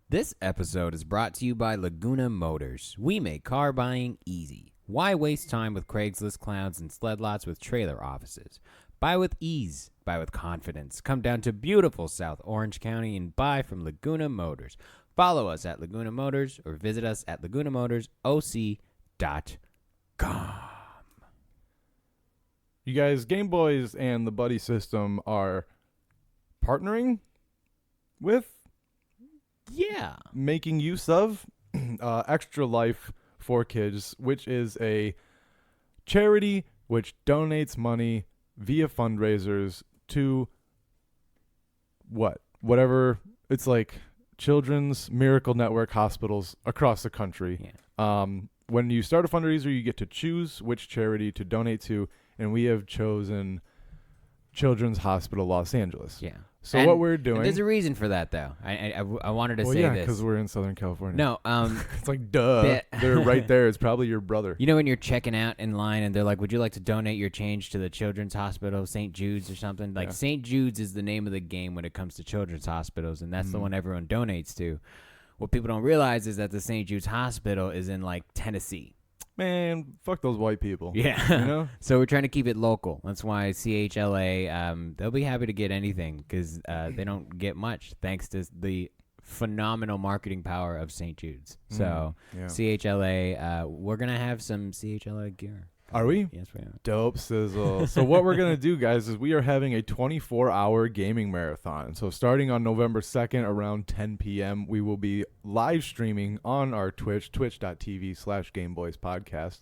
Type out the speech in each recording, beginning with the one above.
This episode is brought to you by Laguna Motors. We make car buying easy. Why waste time with Craigslist clowns and sled lots with trailer offices? Buy with ease. Buy with confidence. Come down to beautiful South Orange County and buy from Laguna Motors. Follow us at Laguna Motors or visit us at lagunamotorsoc.com. You guys, Gameboiz and the Buddy System are partnering with, making use of Extra Life for Kids, which is a charity which donates money via fundraisers to whatever. It's like Children's Miracle Network hospitals across the country. When you start a fundraiser, you get to choose which charity to donate to, and we have chosen Children's Hospital Los Angeles. Yeah. So what we're doing... There's a reason for that, though. I wanted to say this. this. Because we're in Southern California. No. It's like, duh. They're right there. It's probably your brother. You know when you're checking out in line and they're like, would you like to donate your change to the Children's Hospital, St. Jude's or something? Like, St. Jude's is the name of the game when it comes to children's hospitals, and that's the one everyone donates to. What people don't realize is that the St. Jude's Hospital is in, like, Tennessee. Man, fuck those white people. Yeah. You know? So we're trying to keep it local. That's why CHLA, they'll be happy to get anything because they don't get much thanks to the phenomenal marketing power of St. Jude's. So CHLA, we're going to have some CHLA gear. Are we? Yes, we are. Dope sizzle. So what we're going to do, guys, is we are having a 24-hour gaming marathon. So starting on November 2nd around 10 p.m., we will be live streaming on our Twitch, twitch.tv/Gameboiz podcast.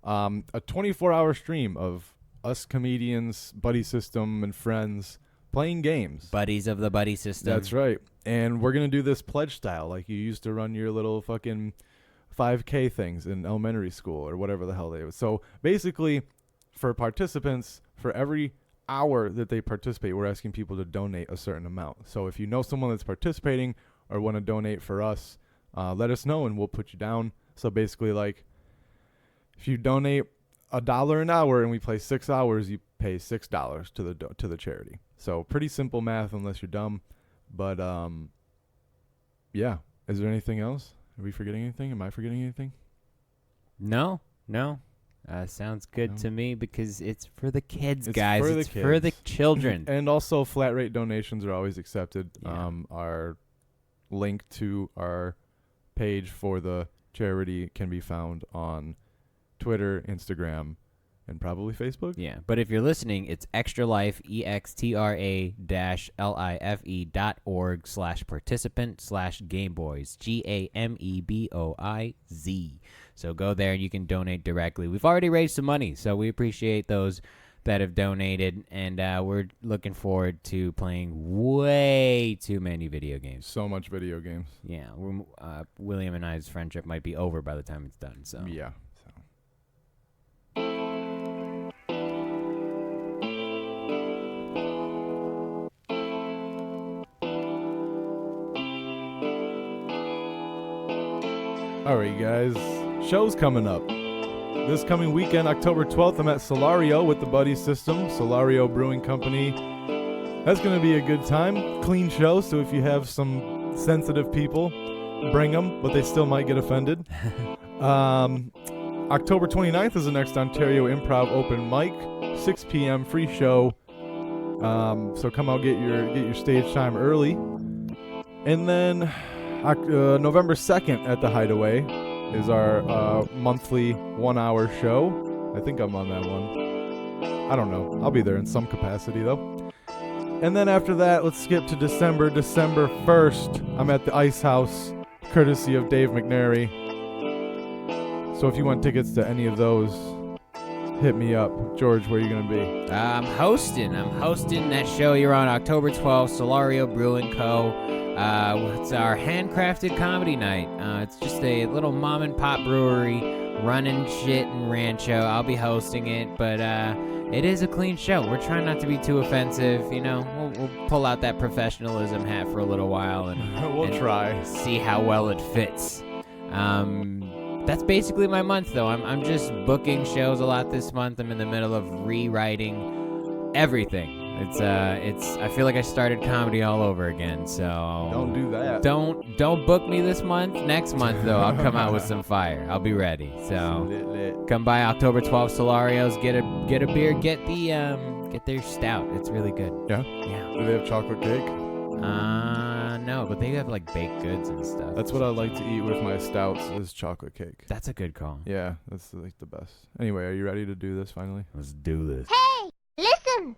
A 24-hour stream of us comedians, Buddy System, and friends playing games. Buddies of the Buddy System. That's right. And we're going to do this pledge style like you used to run your little fucking 5K things in elementary school or whatever the hell they were. So basically, for participants, for every hour that they participate, we're asking people to donate a certain amount. So if you know someone that's participating or want to donate for us, let us know and we'll put you down. So basically, like, if you donate $1 an hour and we play 6 hours, you pay $6 to the charity. So pretty simple math unless you're dumb. But yeah. Is there anything else? Are we forgetting anything? Am I forgetting anything? No. Sounds good to me because it's for the kids, guys. For it's for the children. And also, flat rate donations are always accepted. Yeah. Our link to our page for the charity can be found on Twitter, Instagram, and probably Facebook. Yeah, but if you're listening, it's Extra Life, extra-life.org/participant/Gameboiz, Gameboiz. So go there and you can donate directly. We've already raised some money, so we appreciate those that have donated, and we're looking forward to playing way too many video games. So much video games. Yeah, William and I's friendship might be over by the time it's done. So yeah. All right, guys. Shows coming up. This coming weekend, October 12th, I'm at Solario with the Buddy System, Solario Brewing Company. That's going to be a good time. Clean show, so if you have some sensitive people, bring them, but they still might get offended. October 29th is the next Ontario Improv Open Mic, 6 p.m. free show. So come out, get your stage time early. And then November 2nd at the Hideaway is our monthly 1-hour show. I think I'm on that one. I don't know. I'll be there in some capacity, though. And then after that, let's skip to December 1st. I'm at the Ice House, courtesy of Dave McNary. So if you want tickets to any of those, hit me up. George, where are you going to be? I'm hosting that show. You're on October 12th, Solario Brewing Co. It's our handcrafted comedy night. It's just a little mom and pop brewery running shit in Rancho. I'll be hosting it, but it is a clean show. We're trying not to be too offensive. You know, we'll pull out that professionalism hat for a little while and we'll try. See how well it fits. That's basically my month, though. I'm just booking shows a lot this month. I'm in the middle of rewriting everything. It's. I feel like I started comedy all over again. So Don't do that. Don't book me this month. Next month though, I'll come out with some fire. I'll be ready. So Lit. come by October 12th, Solario's. Get a beer. Get their stout. It's really good. Yeah? Yeah. Do they have chocolate cake? No, but they have like baked goods and stuff. That's what I like to eat with my stouts is chocolate cake. That's a good call. Yeah, that's like the best. Anyway, are you ready to do this finally? Let's do this. Hey, listen!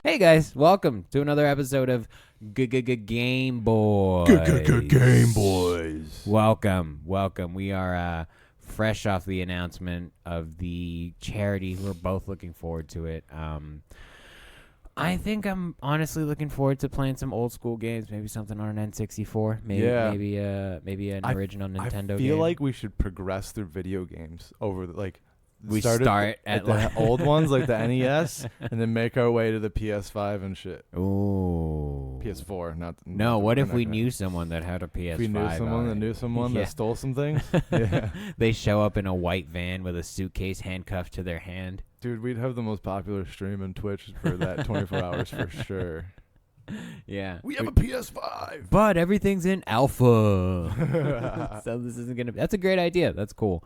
Hey guys, welcome to another episode of Gameboiz. Gameboiz. Welcome. We are fresh off the announcement of the charity. We're both looking forward to it. I think I'm honestly looking forward to playing some old school games. Maybe something on an N64. Maybe an original Nintendo game. I feel like we should progress through video games over we start at the old ones like the NES and then make our way to the PS5 and shit. Ooh. PS4, not No, what if we not- knew someone that had a PS5? If we knew someone that knew someone Yeah. that stole some things? Yeah. They show up in a white van with a suitcase handcuffed to their hand. Dude, we'd have the most popular stream on Twitch for that 24 hours for sure. Yeah. We have a PS5. But everything's in alpha. So this isn't going to That's a great idea. That's cool.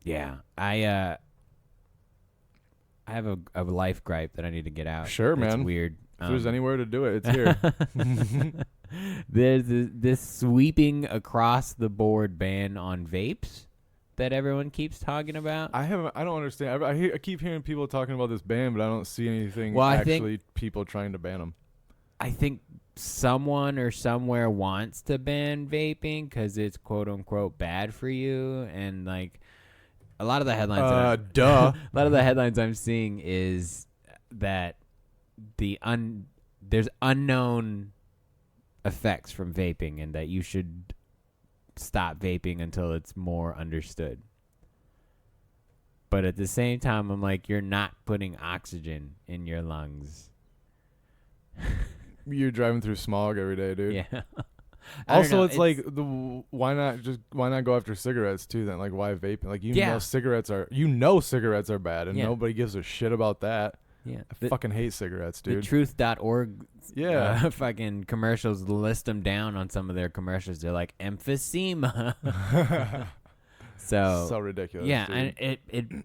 Yeah. I have a life gripe that I need to get out. Sure, It's man. weird. If there's anywhere to do it, it's here. There's this sweeping across the board ban on vapes that everyone keeps talking about. I don't understand. I keep hearing people talking about this ban, but I don't see anything Well, people trying to ban them. I think someone or somewhere wants to ban vaping because it's quote unquote bad for you, and like a lot of the headlines. Duh. A lot of the headlines I'm seeing is that there's unknown effects from vaping, and that you should stop vaping until it's more understood. But at the same time, I'm like, you're not putting oxygen in your lungs. You're driving through smog every day, dude. Yeah. Also, it's like why not go after cigarettes too? Then, like, why vaping? Like, cigarettes are bad, and nobody gives a shit about that. Yeah, I fucking hate cigarettes, dude. The truth.org fucking commercials list them down on some of their commercials. They're like emphysema. So ridiculous. Yeah, dude.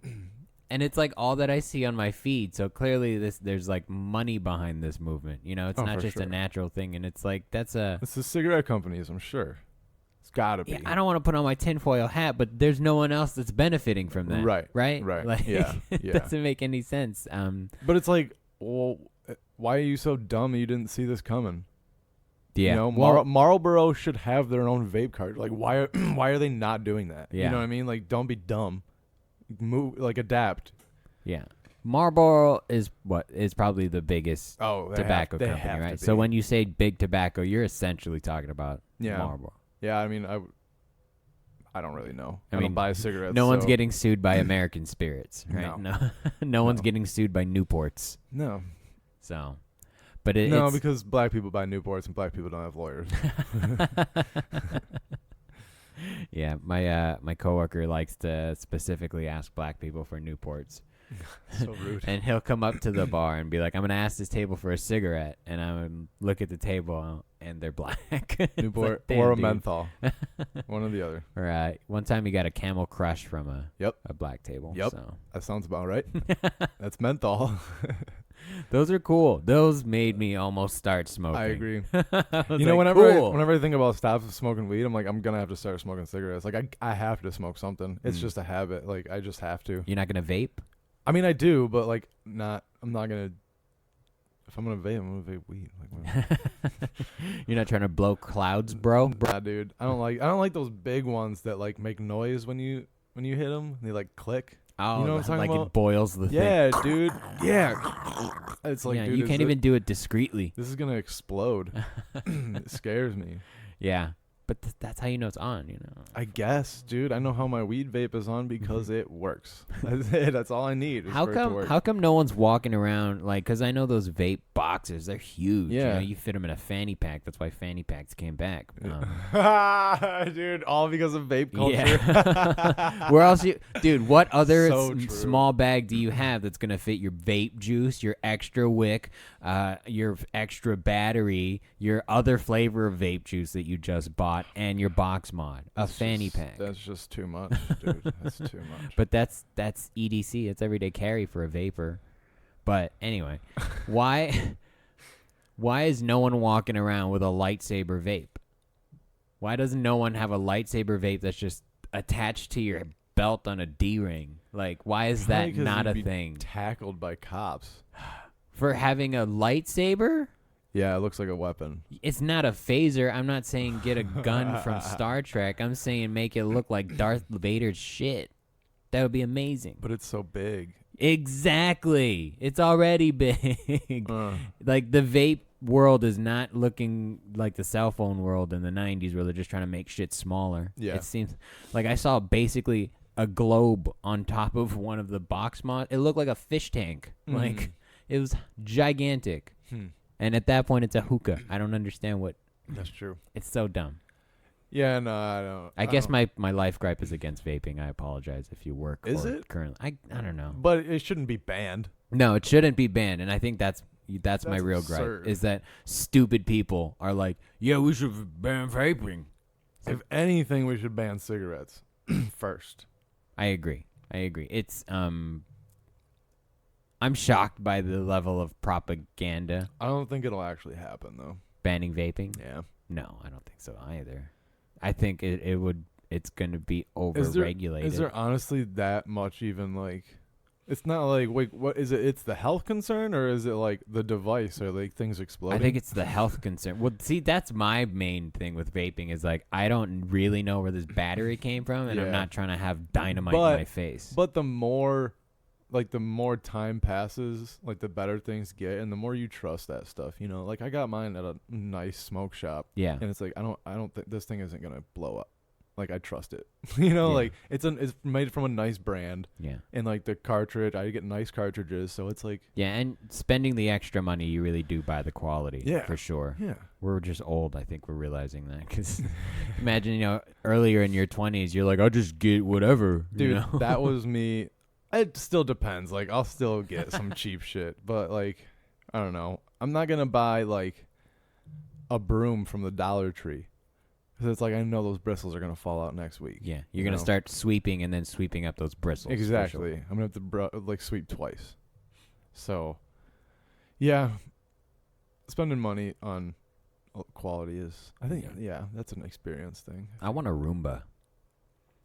and it's like all that I see on my feed. So clearly there's like money behind this movement. You know, it's not just a natural thing, and it's like it's the cigarette companies, I'm sure. It's gotta be. Yeah, I don't want to put on my tinfoil hat, but there's no one else that's benefiting from that. Right. Like, yeah. It doesn't make any sense. But it's like, well, why are you so dumb you didn't see this coming? Yeah. You know, Marlboro should have their own vape cart. Like, why are they not doing that? Yeah. You know what I mean? Like, don't be dumb. Move, like, adapt. Yeah. Marlboro is probably the biggest tobacco they company, have right? to be. So when you say big tobacco, you're essentially talking about Marlboro. Yeah, I mean, I don't really know. I don't buy cigarettes. No one's getting sued by American Spirits, right? No one's getting sued by Newports. No. So, but because black people buy Newports and black people don't have lawyers. Yeah, my coworker likes to specifically ask black people for Newports. So rude. And he'll come up to the bar and be like, I'm going to ask this table for a cigarette. And I would look at the table, and they're black. Newport like, or a dude. menthol. One or the other. Or one time he got a Camel Crush from a black table. Yep. So. That sounds about right. That's menthol. Those are cool. Those made me almost start smoking. I agree. You know, whenever I think about stop smoking weed, I'm like, I'm going to have to start smoking cigarettes. Like, I have to smoke something. It's just a habit. Like, I just have to. You're not going to vape? I mean, I do, but like I'm not gonna If I'm gonna vape, I'm gonna vape weed. Like, You're not trying to blow clouds, bro. nah, dude. I don't like those big ones that like make noise when you hit them. They like click. Oh, you know what I'm talking like about? it boils the thing. Yeah, dude. Yeah. It's like, yeah, dude, you can't even do it discreetly. This is gonna explode. It scares me. Yeah, but that's how you know it's on. You know. I guess, dude. I know how my weed vape is on because it works. That's it. That's all I need. How come? How come no one's walking around like? Because I know those vape boxes. They're huge. Yeah. You know, you fit them in a fanny pack. That's why fanny packs came back. Dude, all because of vape culture. Yeah. Where else dude? What other So true. small bag do you have that's gonna fit your vape juice, your extra wick, your extra battery, your other flavor of vape juice that you just bought, and your box mod, a fanny pack? That's just too much, dude. That's too much. But that's EDC. It's everyday carry for a vapor. But anyway, why is no one walking around with a lightsaber vape? Why doesn't no one have a lightsaber vape that's just attached to your belt on a D-ring? Like, why is Probably that 'cause not you'd a be thing? Tackled by cops. For having a lightsaber? Yeah, it looks like a weapon. It's not a phaser. I'm not saying get a gun from Star Trek. I'm saying make it look like Darth Vader's shit. That would be amazing. But it's so big. Exactly. It's already big. Like, the vape world is not looking like the cell phone world in the 90s where they're just trying to make shit smaller. Yeah. It seems like I saw basically a globe on top of one of the box mods. It looked like a fish tank. Like, it was gigantic. And at that point, it's a hookah. I don't understand what. That's true. It's so dumb. Yeah, no, I don't. I guess my life gripe is against vaping. I apologize if you work. Is or it? Currently? I don't know. But it shouldn't be banned. No, it shouldn't be banned, and I think that's my real absurd. gripe is that stupid people are like, yeah, we should ban vaping. If anything, we should ban cigarettes first. I agree. It's I'm shocked by the level of propaganda I don't think it'll actually happen, though. banning vaping. Yeah. No, I don't think so either. I think it's going to be over-regulated. Is there honestly that much even, like... It's not like, wait, what is it? It's the health concern, or is it like the device, or like things exploding? I think it's the health concern. Well, see, that's my main thing with vaping is like I don't really know where this battery came from, and I'm Yeah. not trying to have dynamite in my face. But the more time passes, like the better things get, and the more you trust that stuff. You know, like I got mine at a nice smoke shop, yeah, and it's like I don't think this thing isn't gonna blow up. Like I trust it. You know, Yeah. like it's made from a nice brand, yeah, and like the cartridge, I get nice cartridges, so it's like yeah. And spending the extra money, you really do buy the quality. Yeah. For sure. yeah. We're just old. I think we're realizing that because imagine earlier in your 20s, you're like, I'll just get whatever. Dude, you know? that was me. It still depends. Like, I'll still get some cheap shit, but like, I don't know. I'm not gonna buy like a broom from the Dollar Tree because it's like I know those bristles are gonna fall out next week. Yeah, you're gonna start sweeping and then sweeping up those bristles. for sure. Exactly. I'm gonna have to like sweep twice. So, yeah, spending money on quality is, I think, yeah, that's an experience thing. I want a Roomba.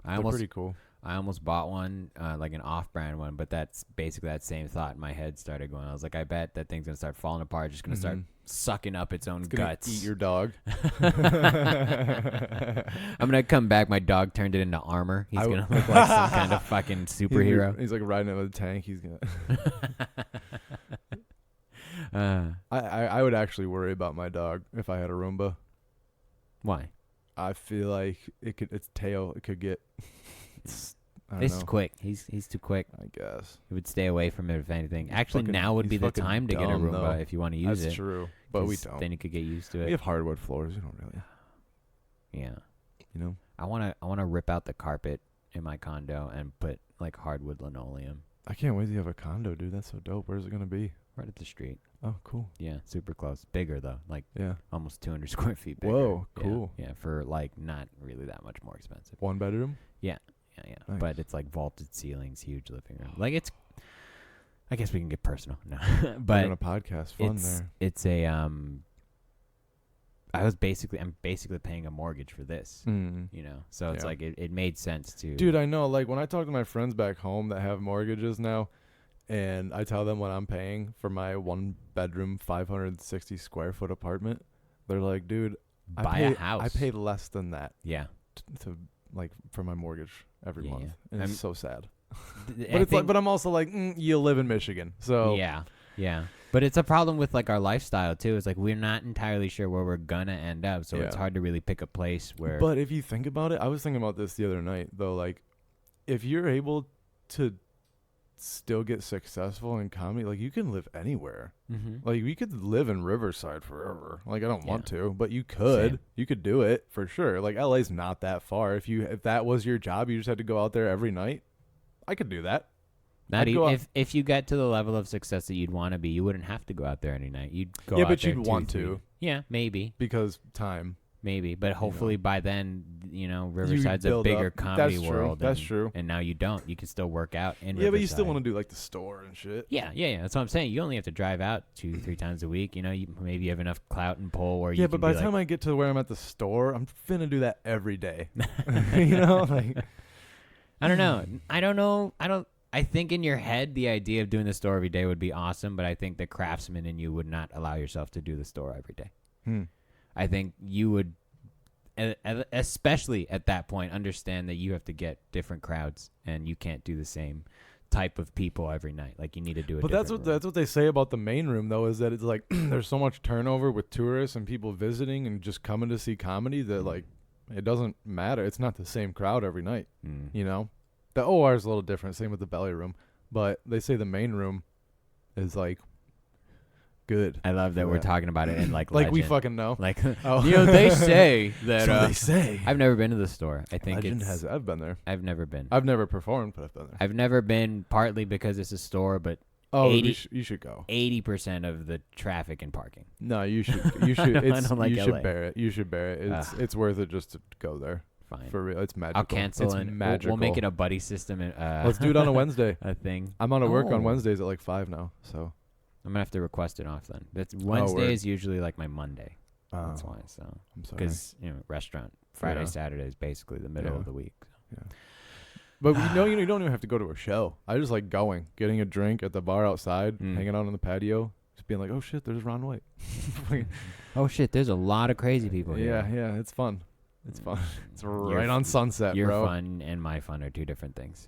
They're pretty cool. I almost bought one, like an off-brand one, but that's basically that same thought in my head started going. I was like, I bet that thing's gonna start falling apart, just gonna start sucking up its own guts. Eat your dog. I'm gonna come back. My dog turned it into armor. He's gonna look like some kind of fucking superhero. He's like riding it with a tank. He's gonna. I would actually worry about my dog if I had a Roomba. Why? I feel like its tail could get. I don't This know. is quick. He's too quick. I guess. He would stay away from it if anything. He's Actually, fucking- now would be he's the fucking time to get a dumb, Roomba though. if you want to use That's it. true, but we 'cause don't. Then you could get used to We it. have hardwood floors. We don't really. Yeah. You know. I wanna rip out the carpet in my condo and put like hardwood linoleum I can't wait to have a condo, dude. That's so dope. Where's it gonna be? right at the street. Oh, cool. Yeah, super close. Bigger though, like Yeah. almost 200 square feet bigger. Whoa, Yeah, cool. Yeah, for like not really that much more expensive. 1 bedroom. Yeah. Nice. But it's like vaulted ceilings, huge living room. Like it's. I guess we can get personal. No, We're but gonna podcast fun it's there. it's a I'm basically paying a mortgage for this. You know, so it's Yeah. like it made sense to. Dude, I know. Like when I talk to my friends back home that have mortgages now, and I tell them what I'm paying for my 1-bedroom, 560 square foot apartment, they're like, dude, Buy a house. I pay less than that Yeah. to like for my mortgage every month. Yeah. And it's so sad. But But I'm also like, you live in Michigan, so yeah. But it's a problem with like our lifestyle too. It's like we're not entirely sure where we're gonna end up, so it's hard to really pick a place where. But if you think about it, I was thinking about this the other night though. Like, if you're able to still get successful in comedy, like you can live anywhere. Mm-hmm. Like we could live in Riverside forever. Like I don't want to, but you Same. could do it for sure. Like LA's not that far. If that was your job, you just had to go out there every night. I could do that. If you get to the level of success that you'd want to be, you wouldn't have to go out there any night. You'd go. Yeah, out but there you'd 2, want 3. to. Yeah, maybe. Because time. Maybe, but hopefully by then, Riverside's a bigger comedy world. That's true. And now you don't. You can still work out in Riverside. Yeah, but you still want to do like the store and shit. Yeah. That's what I'm saying. You only have to drive out 2-3 times a week. Maybe you have enough clout and pull where you. Yeah, but by the time I get to where I'm at the store, I'm finna do that every day. Like. I don't know. I think in your head, the idea of doing the store every day would be awesome, but I think the craftsman in you would not allow yourself to do the store every day. I think you would, especially at that point, understand that you have to get different crowds and you can't do the same type of people every night. Like you need to do it. But that's what they say about the main room though, is that it's like there's so much turnover with tourists and people visiting and just coming to see comedy that like it doesn't matter. It's not the same crowd every night. The OR is a little different. Same with the belly room, but they say the main room is like good. I love that we're talking about it in like we legend. fucking know. Like they say that. So they say. I've never been to the store. I think Legend has it. I've been there. I've never been. I've never performed, but I've been there. I've never been, partly because it's a store, but you should go. 80% of the traffic and parking. No, you should. You should. I don't like you LA. should bear it. You should bear it. It's worth it just to go there. Fine. For real, it's magical. I'll cancel it's and magical. we'll make it a buddy system. And, let's do it on a Wednesday. A thing. I'm on work on Wednesdays at like 5 now, so I'm gonna have to request it off then. That's Wednesday is usually like my Monday. That's why. So I'm sorry. Because restaurant Friday, Saturday is basically the middle of the week. So. Yeah. But you don't even have to go to a show. I just like going, getting a drink at the bar outside, hanging out on the patio, just being like, oh shit, there's Ron White. Oh shit, there's a lot of crazy people here. Yeah, it's fun. It's fun. It's right on Sunset, your bro. fun and my fun are two different things.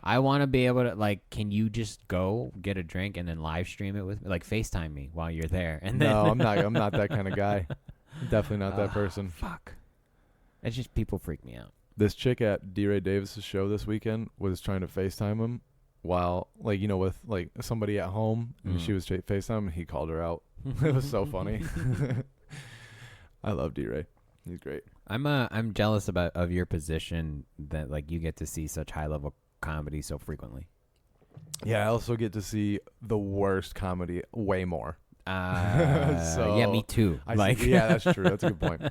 I want to be able to, like, can you just go get a drink and then live stream it with me? Like, FaceTime me while you're there. And then No, I'm not that kind of guy. I'm definitely not that person. Fuck. It's just people freak me out. This chick at D. Ray Davis's show this weekend was trying to FaceTime him while, like, with, like, somebody at home. And she was FaceTime and he called her out. It was so funny. I love D. Ray. He's great. I'm jealous of your position that like you get to see such high level comedy so frequently. Yeah, I also get to see the worst comedy way more. Yeah, me too. Yeah, that's true. That's a good point.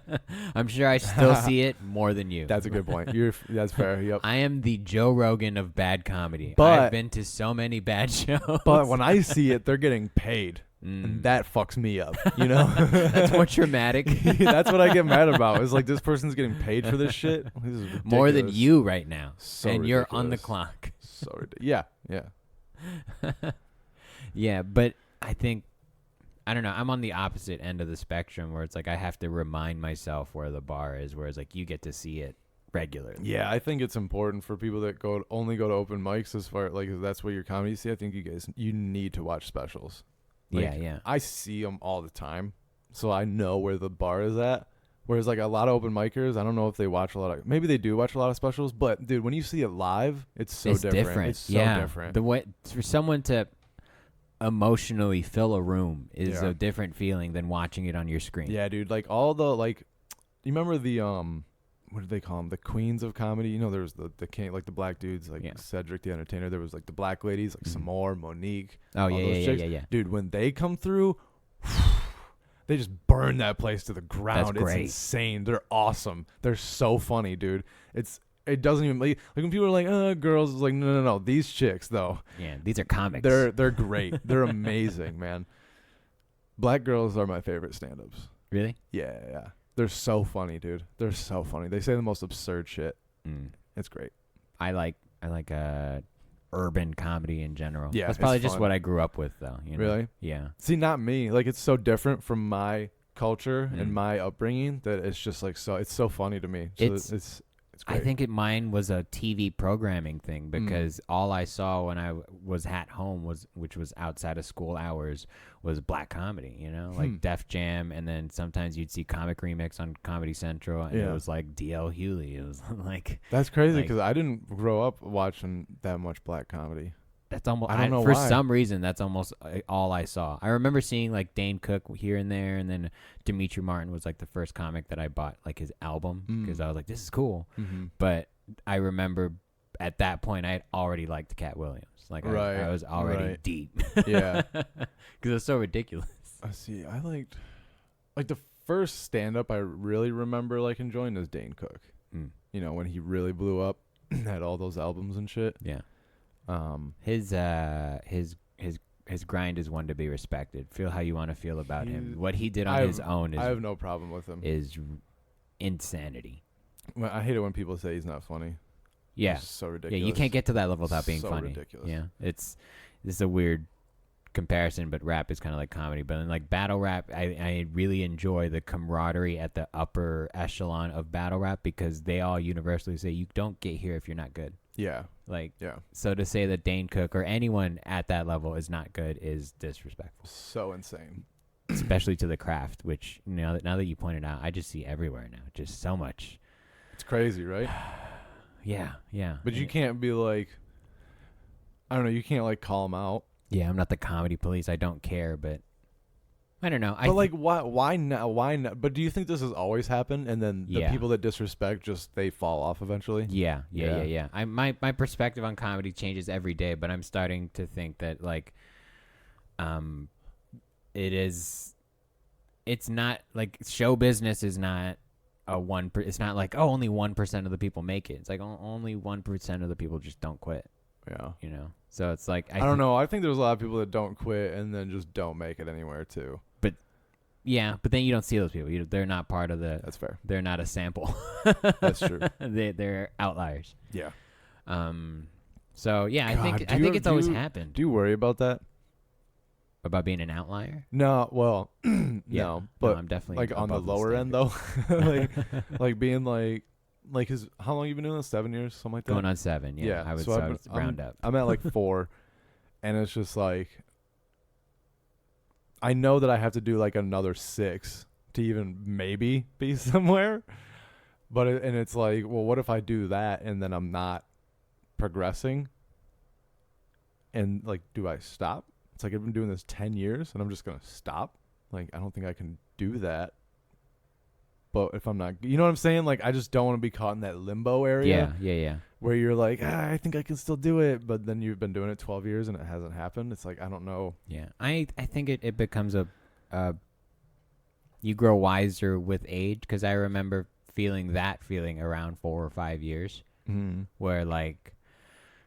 I'm sure I still see it more than you. That's a good point. That's fair. Yep. I am the Joe Rogan of bad comedy. But I've been to so many bad shows. But when I see it, they're getting paid. And that fucks me up, That's more traumatic. That's what I get mad about. It's like this person's getting paid for this shit. This is ridiculous. More than you right now. So and ridiculous. You're on the clock. So ridiculous. Yeah. Yeah, but I think, I don't know, I'm on the opposite end of the spectrum where it's like I have to remind myself where the bar is, whereas like you get to see it regularly. Yeah, I think it's important for people that only go to open mics, as far like if that's what your comedy see. I think you need to watch specials. Like, yeah. I see them all the time, so I know where the bar is at. Whereas like a lot of open micers, I don't know if they watch a lot of. Maybe they do watch a lot of specials, but dude, when you see it live, it's so different. It's so different. The way for someone to emotionally fill a room is a different feeling than watching it on your screen. Yeah, dude. Like all the you remember the what did they call them? The queens of comedy. There was the king, like the black dudes, like Cedric the Entertainer. There was like the black ladies, like Samore, Monique. Oh yeah. Dude, when they come through, they just burn that place to the ground. That's great. It's insane. They're awesome. They're so funny, dude. It doesn't even like when people are like, girls. It's like no. These chicks though. Yeah, these are comics. They're great. They're amazing, man. Black girls are my favorite stand-ups. Really? Yeah. They're so funny, dude. They're so funny. They say the most absurd shit. It's great. I like urban comedy in general. Yeah, That's probably it's just fun. what I grew up with, though. You know? Really? Yeah. See, not me. Like, it's so different from my culture and Mm. my upbringing that it's just like it's so funny to me. So it's great. I think mine was a TV programming thing because all I saw when I was at home which was outside of school hours, was black comedy. You know, like Def Jam, and then sometimes you'd see Comic Remix on Comedy Central, and it was like D.L. Hewley. It was like that's crazy like- because I didn't grow up watching that much black comedy. that's almost. I don't know for why. some reason, that's almost all I saw. I remember seeing like Dane Cook here and there, and then Demetri Martin was like the first comic that I bought like his album because I was like, this is cool. Mm-hmm. But I remember at that point I had already liked Cat Williams. Like I was already deep. Yeah, because it's so ridiculous. I see. I liked like the first stand up I really remember like enjoying is Dane Cook. You know, when he really blew up, had all those albums and shit. Yeah. His grind is one to be respected. Feel how you want to feel about him. What he did on his own I have no problem with him. is insanity. I hate it when people say he's not funny. Yeah. It's so ridiculous. Yeah, you can't get to that level without being So funny. ridiculous. Yeah. This is a weird comparison, but rap is kind of like comedy. But in like battle rap, I really enjoy the camaraderie at the upper echelon of battle rap because they all universally say you don't get here if you're not good. Yeah. Like, Yeah. so to say that Dane Cook or anyone at that level is not good is disrespectful, So insane. especially to the craft, which now that you pointed out, I just see everywhere now. Just so much. It's crazy, right? Yeah. But you can't be like, I don't know, you can't like call him out. Yeah, I'm not the comedy police. I don't care, but I don't know. But like, why not? Why not? But do you think this has always happened? And then the people that disrespect they fall off eventually? Yeah. My perspective on comedy changes every day, but I'm starting to think that like, it's not like show business is not it's not like only 1% of the people make it. It's like only 1% of the people just don't quit. Yeah. You know, so it's like I don't know. I think there's a lot of people that don't quit and then just don't make it anywhere too. Yeah, but then you don't see those people. They're not part of the. That's fair. They're not a sample. That's true. They're outliers. Yeah. So yeah, God, I think it's always happened. Do you worry about that? About being an outlier? No. Well, no. But I'm definitely like on the above lower end though, like being like his. How long you been doing this? 7 years, something like that. Going on 7. Yeah. I would round up. I'm at like 4, and it's just like. I know that I have to do like another 6 to even maybe be somewhere, but it's like, well, what if I do that and then I'm not progressing? And like, do I stop? It's like I've been doing this 10 years and I'm just gonna stop. Like, I don't think I can do that. But if I'm not, you know what I'm saying? Like, I just don't want to be caught in that limbo area. Yeah. Where you're like, I think I can still do it, but then you've been doing it 12 years and it hasn't happened. It's like, I don't know. Yeah. I think it becomes you grow wiser with age, because I remember feeling that around 4 or 5 years where like,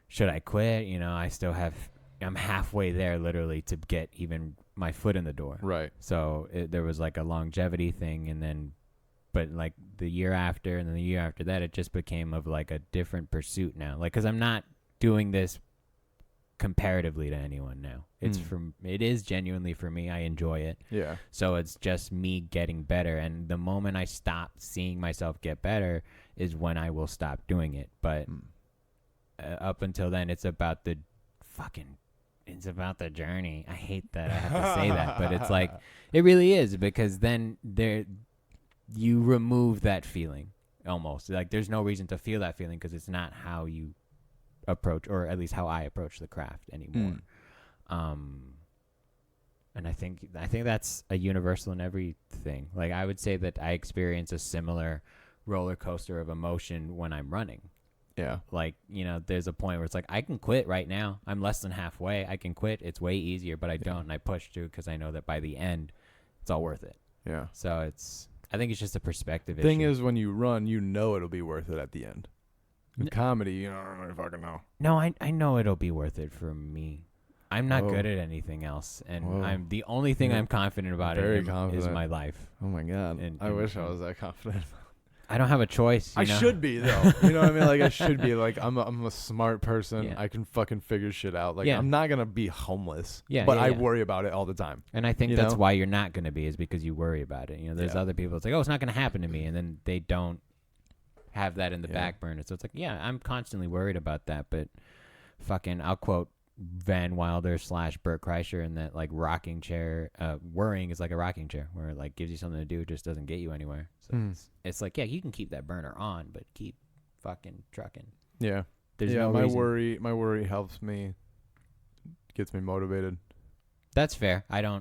should I quit? You know, I'm halfway there literally to get even my foot in the door. Right. So there was like a longevity thing, and then but like the year after and then the year after that, it just became of like a different pursuit now. Like, because I'm not doing this comparatively to anyone now. It is genuinely for me. I enjoy it. Yeah. So it's just me getting better. And the moment I stop seeing myself get better is when I will stop doing it. But up until then, it's about the journey. I hate that I have to say that, but it's like, it really is, because then you remove that feeling almost. Like, there's no reason to feel that feeling because it's not how you approach, or at least how I approach the craft anymore. And I think that's a universal in everything. Like, I would say that I experience a similar roller coaster of emotion when I'm running. Yeah. Like, you know, there's a point where it's like, I can quit right now. I'm less than halfway. I can quit. It's way easier, but I don't. And I push through because I know that by the end, it's all worth it. Yeah. So I think it's just a perspective Thing issue. is, when you run, you know it'll be worth it at the end. In comedy, you don't really fucking know. No, I know it'll be worth it for me. I'm not good at anything else, and I'm the only thing I'm confident about is my life. Oh my god! And I wish I was that confident. I don't have a choice. I should be though. You know what I mean? Like I should be. Like I'm a smart person. Yeah. I can fucking figure shit out. Like Yeah. I'm not gonna be homeless. Yeah, But yeah, I yeah. worry about it all the time. And I think You that's know? why you're not going to be, is because you worry about it. You know, there's Yeah. other people. It's like, oh, it's not going to happen to me, and then they don't have that in the Yeah. back burner. So it's like, yeah, I'm constantly worried about that. But fucking, I'll quote Van Wilder / Burt Kreischer in that like rocking chair. Worrying is like a rocking chair, where it like gives you something to do, it just doesn't get you anywhere. So it's like, yeah, you can keep that burner on, but keep fucking trucking. Yeah. There's yeah. no my reason. worry helps me. Gets me motivated. That's fair. I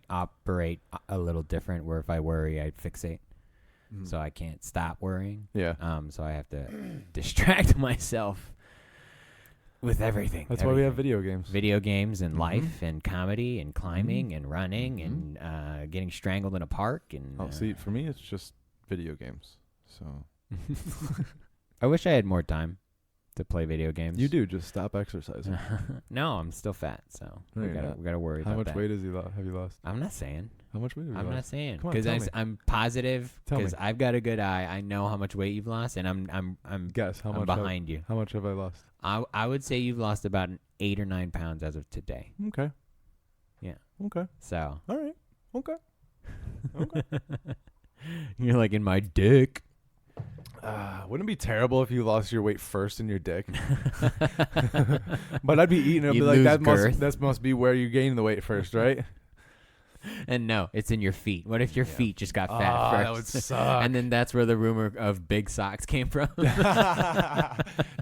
operate a little different, where if I worry, I fixate. So I can't stop worrying. Yeah. So I have to distract myself with everything. That's why we have video games. Video games and life and comedy and climbing and running and getting strangled in a park. And See, for me, it's just video games. So I wish I had more time to play video games. you do just stop exercising. No, I'm still fat, so No, we you're gotta not. we gotta worry How about much that. weight have you lost? I'm not saying. How much weight have you I'm lost? not saying Come on, because tell me. I'm positive Tell me. because I've got a good eye. I know how much weight you've lost, and I'm Guess how I'm much behind you. How much have I lost? I would say you've lost about 8 or 9 pounds as of today. Okay. Yeah. Okay. So All right. Okay. Okay. you're like in my dick. Wouldn't it be terrible if you lost your weight first in your dick? But I'd be eating it. I'd You be like, lose that girth. must be where you gain the weight first, right? And no, it's in your feet. What if your feet just got fat first? That would suck. And then that's where the rumor of big socks came from.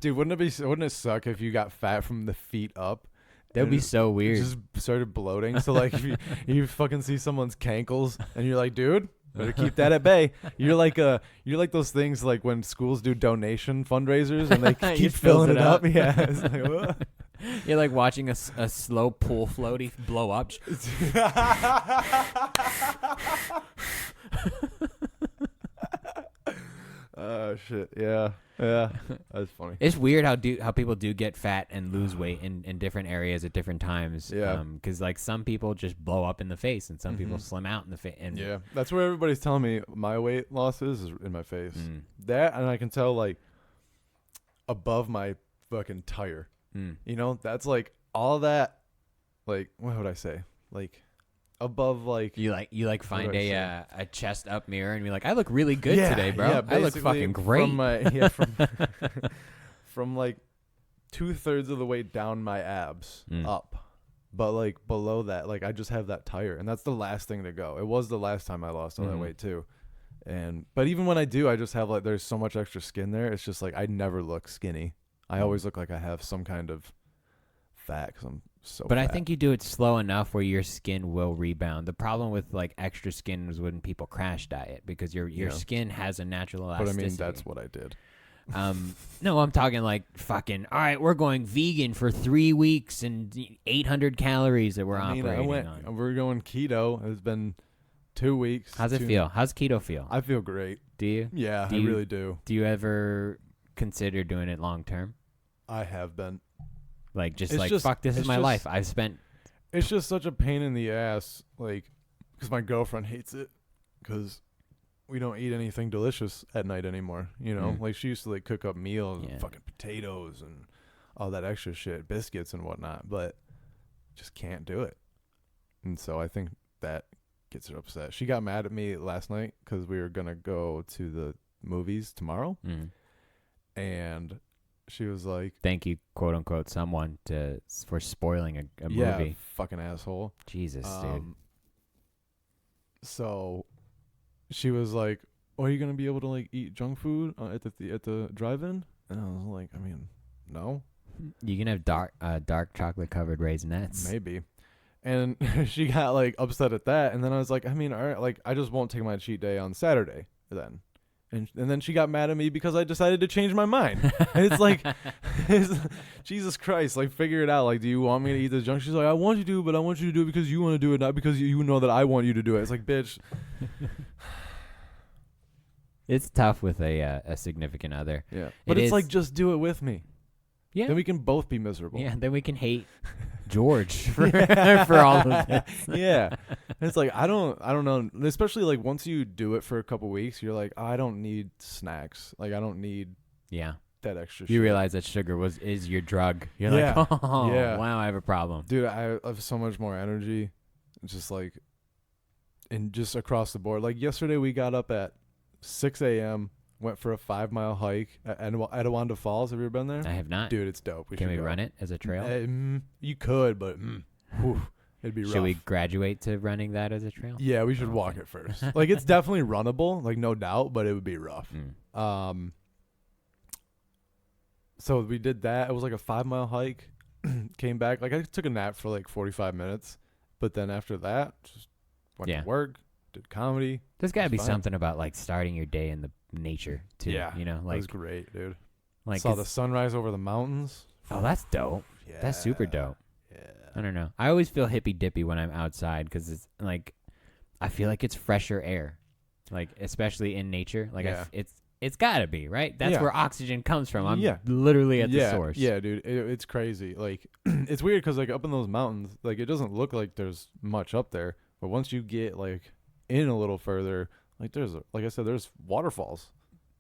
Dude, wouldn't it suck if you got fat from the feet up? That'd be and so weird. Just started bloating. So like, if you fucking see someone's cankles and you're like, dude, better keep that at bay. You're like those things like when schools do donation fundraisers and they It keep fills filling it it up. up. Yeah, it's like, what? You're like watching a slow pool floaty blow up. Oh shit! Yeah, that's funny. It's weird how people do get fat and lose weight in different areas at different times. Yeah. Because like some people just blow up in the face and some people slim out in the face. And Yeah, that's where everybody's telling me my weight loss is in my face. Mm. That, and I can tell like above my fucking tire. You know, that's like all that. Like, what would I say? Like above, like You find do I a chest up mirror and you're like, I look really good Yeah, today, bro. yeah, I look basically fucking great. From my from like 2/3 of the way down my abs up, but like below that, like I just have that tire, and that's the last thing to go. It was the last time I lost all that weight too, but even when I do, I just have like there's so much extra skin there. It's just like I never look skinny. I always look like I have some kind of fat because I'm so. But I fat. think you do it slow enough where your skin will rebound. The problem with like extra skin is when people crash diet because your Yeah. skin has a natural But I elasticity. mean, that's what I did. No, I'm talking like fucking. All right, we're going vegan for 3 weeks and 800 calories that we're operating on. We're going keto. It's been 2 weeks. How's it feel? How's keto feel? I feel great. Do you? Yeah, Do I you- really do. Do you ever consider doing it long term? I have been. Like just It's like just- fuck, this is it's my just- life. I've spent. It's just such a pain in the ass, like, because my girlfriend hates it, because we don't eat anything delicious at night anymore. You know, like she used to like cook up meals Yeah. and fucking potatoes and all that extra shit, biscuits and whatnot, but just can't do it. And so I think that gets her upset. She got mad at me last night because we were gonna go to the movies tomorrow, and she was like, Thank you, quote unquote, someone for spoiling a "Yeah, movie. fucking asshole." Jesus, dude. So she was like, "Oh, are you gonna be able to like eat junk food at the drive-in?" And I was like, "I mean, no, You can have dark chocolate covered raisinets. maybe." And she got like upset at that, and then I was like, "I mean, all right, like I just won't take my cheat day on Saturday then." And then she got mad at me because I decided to change my mind. And it's like, Jesus Christ, like figure it out. Like, do you want me to eat this junk? She's like, I want you to, but I want you to do it because you want to do it, not because you know that I want you to do it. It's like, bitch. It's tough with a significant other. Yeah. But it's like, just do it with me. Yeah. Then we can both be miserable. Yeah, then we can hate George for all of this. Yeah. It's like I don't know. Especially like once you do it for a couple weeks, you're like, I don't need snacks. Like I don't need that extra. You shit. realize that sugar is your drug. You're Yeah. like, oh, Yeah. wow, I have a problem. Dude, I have so much more energy. It's just like, and just across the board. Like yesterday, we got up at 6 a.m. Went for a 5-mile hike at Etowanda Falls. Have you ever been there? I have not. Dude, it's dope. Can we run it as a trail? You could, but whew, it'd be rough. Should we graduate to running that as a trail? Yeah, we should walk it first. Like it's definitely runnable, like no doubt, but it would be rough. So we did that. It was like a 5-mile hike. Came back. Like I took a nap for like 45 minutes, but then after that, just went to work, did comedy. There's got to be something about like starting your day in the nature too. Yeah, you know, like it was great, dude. Like saw the sunrise over the mountains. Oh, that's dope. Yeah, that's super dope. Yeah, I don't know. I always feel hippy dippy when I'm outside because it's like I feel like it's fresher air, like especially in nature. Like it's got to be right. That's where oxygen comes from. I'm literally at the source. Yeah, dude, it's crazy. Like it's weird because like up in those mountains, like it doesn't look like there's much up there, but once you get like in a little further, like like I said, there's waterfalls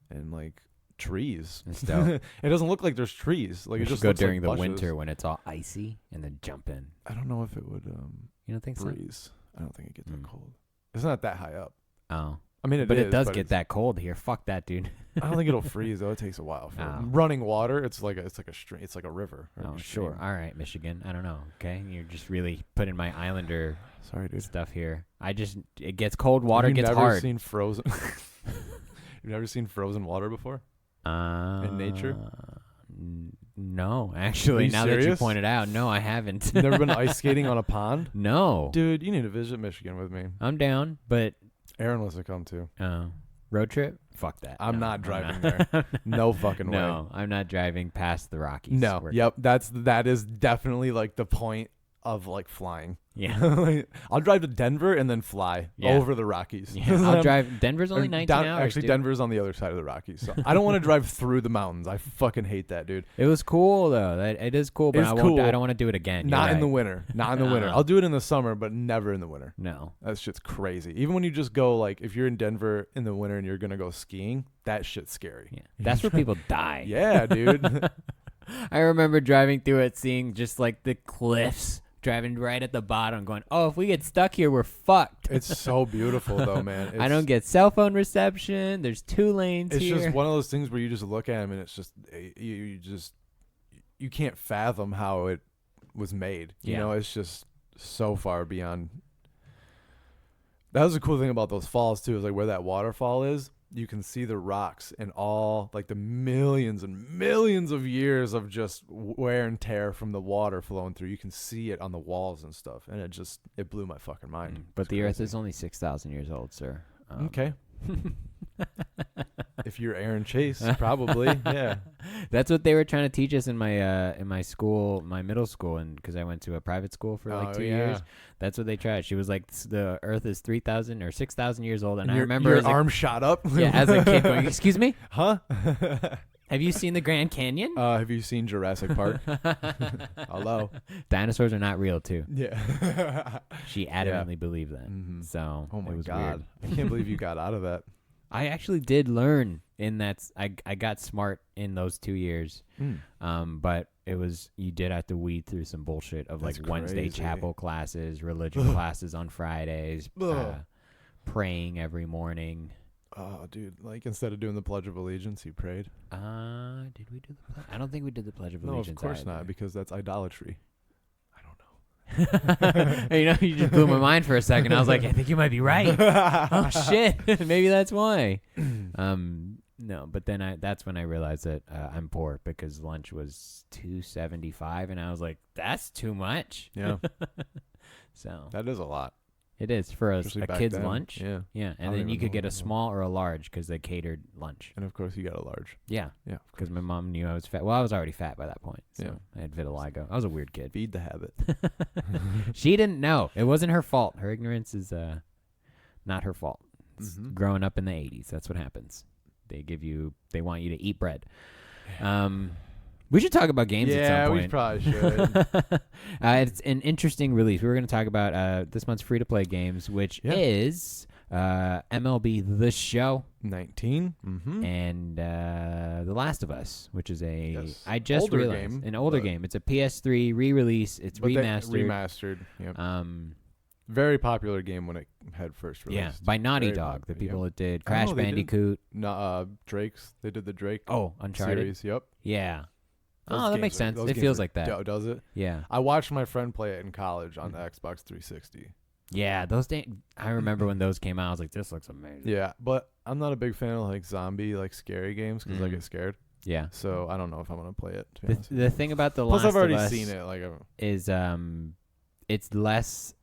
and like trees. It's dope. It doesn't look like there's trees. Like we it just go looks during like the bushes. winter when it's all icy and then jump in. I don't know if it would You don't think freeze. I don't think it gets that cold. It's not that high up. Oh. I mean, it does get that cold here. Fuck that, dude. I don't think it'll freeze though. It takes a while. Running water, it's like a stream. It's like a river. Oh, sure. All right, Michigan. I don't know. Okay, you're just really putting my Islander stuff here. It gets cold. Water gets hard. Have you never seen frozen? You've never seen frozen water before? In nature? No, actually. Now that you pointed out, no, I haven't. You've never been ice skating on a pond? No, dude. You need to visit Michigan with me. I'm down, but Aaron wants to come too. Road trip? Fuck that. I'm not driving there. No fucking way. No, I'm not driving past the Rockies. No. Yep. That is definitely like the point of like flying. Yeah. I'll drive to Denver and then fly over the Rockies. Yeah, I'll drive. Denver's only 19 hours. Actually, dude. Denver's on the other side of the Rockies. So I don't want to drive through the mountains. I fucking hate that, dude. It was cool though. It is cool, but I don't want to do it again. Not in the winter. Not in the winter. I'll do it in the summer, but never in the winter. No. That shit's crazy. Even when you just go like if you're in Denver in the winter and you're gonna go skiing, that shit's scary. Yeah. That's where people die. Yeah, dude. I remember driving through it, seeing just like the cliffs. Driving right at the bottom, going, oh, if we get stuck here, we're fucked. It's so beautiful, though, man. I don't get cell phone reception. There's 2 lanes here. It's just one of those things where you just look at them and it's just you can't fathom how it was made. You know, it's just so far beyond. That was the cool thing about those falls too, is like where that waterfall is. You can see the rocks and all like the millions and millions of years of just wear and tear from the water flowing through. You can see it on the walls and stuff, and it blew my fucking mind. But the Earth is only 6,000 years old, sir. Okay. If you're Aaron Chase, probably, yeah. That's what they were trying to teach us in my school, my middle school, and because I went to a private school for like 2 years. That's what they tried. She was like, the Earth is 3,000 or 6,000 years old, and I remember your arm shot up. Yeah, as a kid going, excuse me, huh? Have you seen the Grand Canyon? Have you seen Jurassic Park? Hello. Dinosaurs are not real too. Yeah. She adamantly believed that. Mm-hmm. So oh my it was God, weird. I can't believe you got out of that. I actually did learn in that. I got smart in those 2 years. But it was, you did have to weed through some bullshit of like Wednesday chapel classes, religion classes on Fridays, praying every morning. Oh, dude! Like instead of doing the Pledge of Allegiance, you prayed. Did we do the pledge? I don't think we did the Pledge of Allegiance. No, of course either. not, because that's idolatry. Hey, you know, you just blew my mind for a second. I was like, I think you might be right. Oh shit, maybe that's why. No, but then that's when I realized that I'm poor, because lunch was $2.75, and I was like, that's too much. Yeah. So that is a lot. It is for a kid's then. lunch. Yeah. And then you could get a small or a large because they catered lunch. And of course, you got a large. Yeah. Yeah. Because my mom knew I was fat. Well, I was already fat by that point. So I had vitiligo. I was a weird kid. Feed the habit. She didn't know. It wasn't her fault. Her ignorance is not her fault. It's growing up in the 80s. That's what happens. They want you to eat bread. We should talk about games at some point. Yeah, we probably should. It's an interesting release. We were going to talk about this month's free-to-play games, which is MLB The Show 19, and The Last of Us, which is I just older realized, game, an older game. It's a PS3 re-release. It's remastered. Remastered. Yep. Very popular game when it had first released. Yeah, by Naughty Very Dog, the popular, people that did Crash Bandicoot. Drake's. They did the Drake. Oh, Uncharted. Series. Yep. Yeah. Those That makes sense. It feels like that. Does it? Yeah. I watched my friend play it in college on the Xbox 360. Yeah, I remember when those came out. I was like, "This looks amazing." Yeah, but I'm not a big fan of like zombie, like scary games because I get scared. Yeah. So I don't know if I'm gonna play it. To be honest. The thing about the Plus, Last I've already of Us seen it. Like, is it's less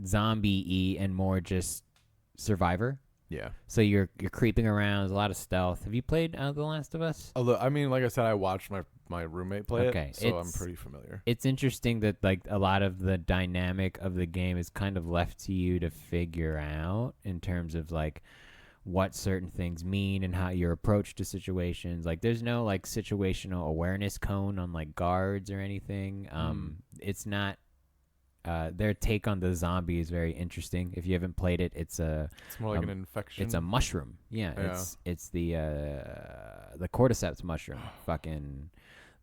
zombie-y and more just Survivor. Yeah. So you're creeping around. There's a lot of stealth. Have you played The Last of Us? Although, I mean, like I said, I watched my roommate play Okay, it, so I'm pretty familiar. It's interesting that like a lot of the dynamic of the game is kind of left to you to figure out in terms of like what certain things mean and how your approach to situations. Like there's no like situational awareness cone on like guards or anything. It's not their take on the zombie is very interesting. If you haven't played it, it's more like an infection. It's a mushroom. Yeah. It's the cordyceps mushroom. Fucking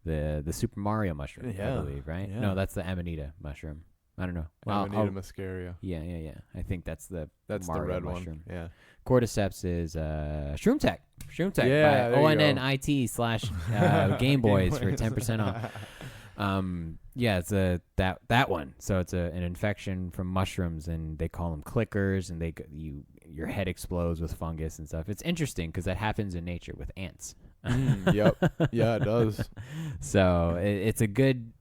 the Super Mario mushroom, I believe, right? Yeah. No, that's the Amanita mushroom. I don't know. Amanita muscaria. Yeah. I think that's the That's Mario the red mushroom. one. Yeah. Cordyceps is Shroom Tech. Yeah, by ONNIT / Gameboiz for 10% off. Yeah, it's that one. So it's an infection from mushrooms, and they call them clickers, and your head explodes with fungus and stuff. It's interesting because that happens in nature with ants. Yep. Yeah, it does. So it's a good,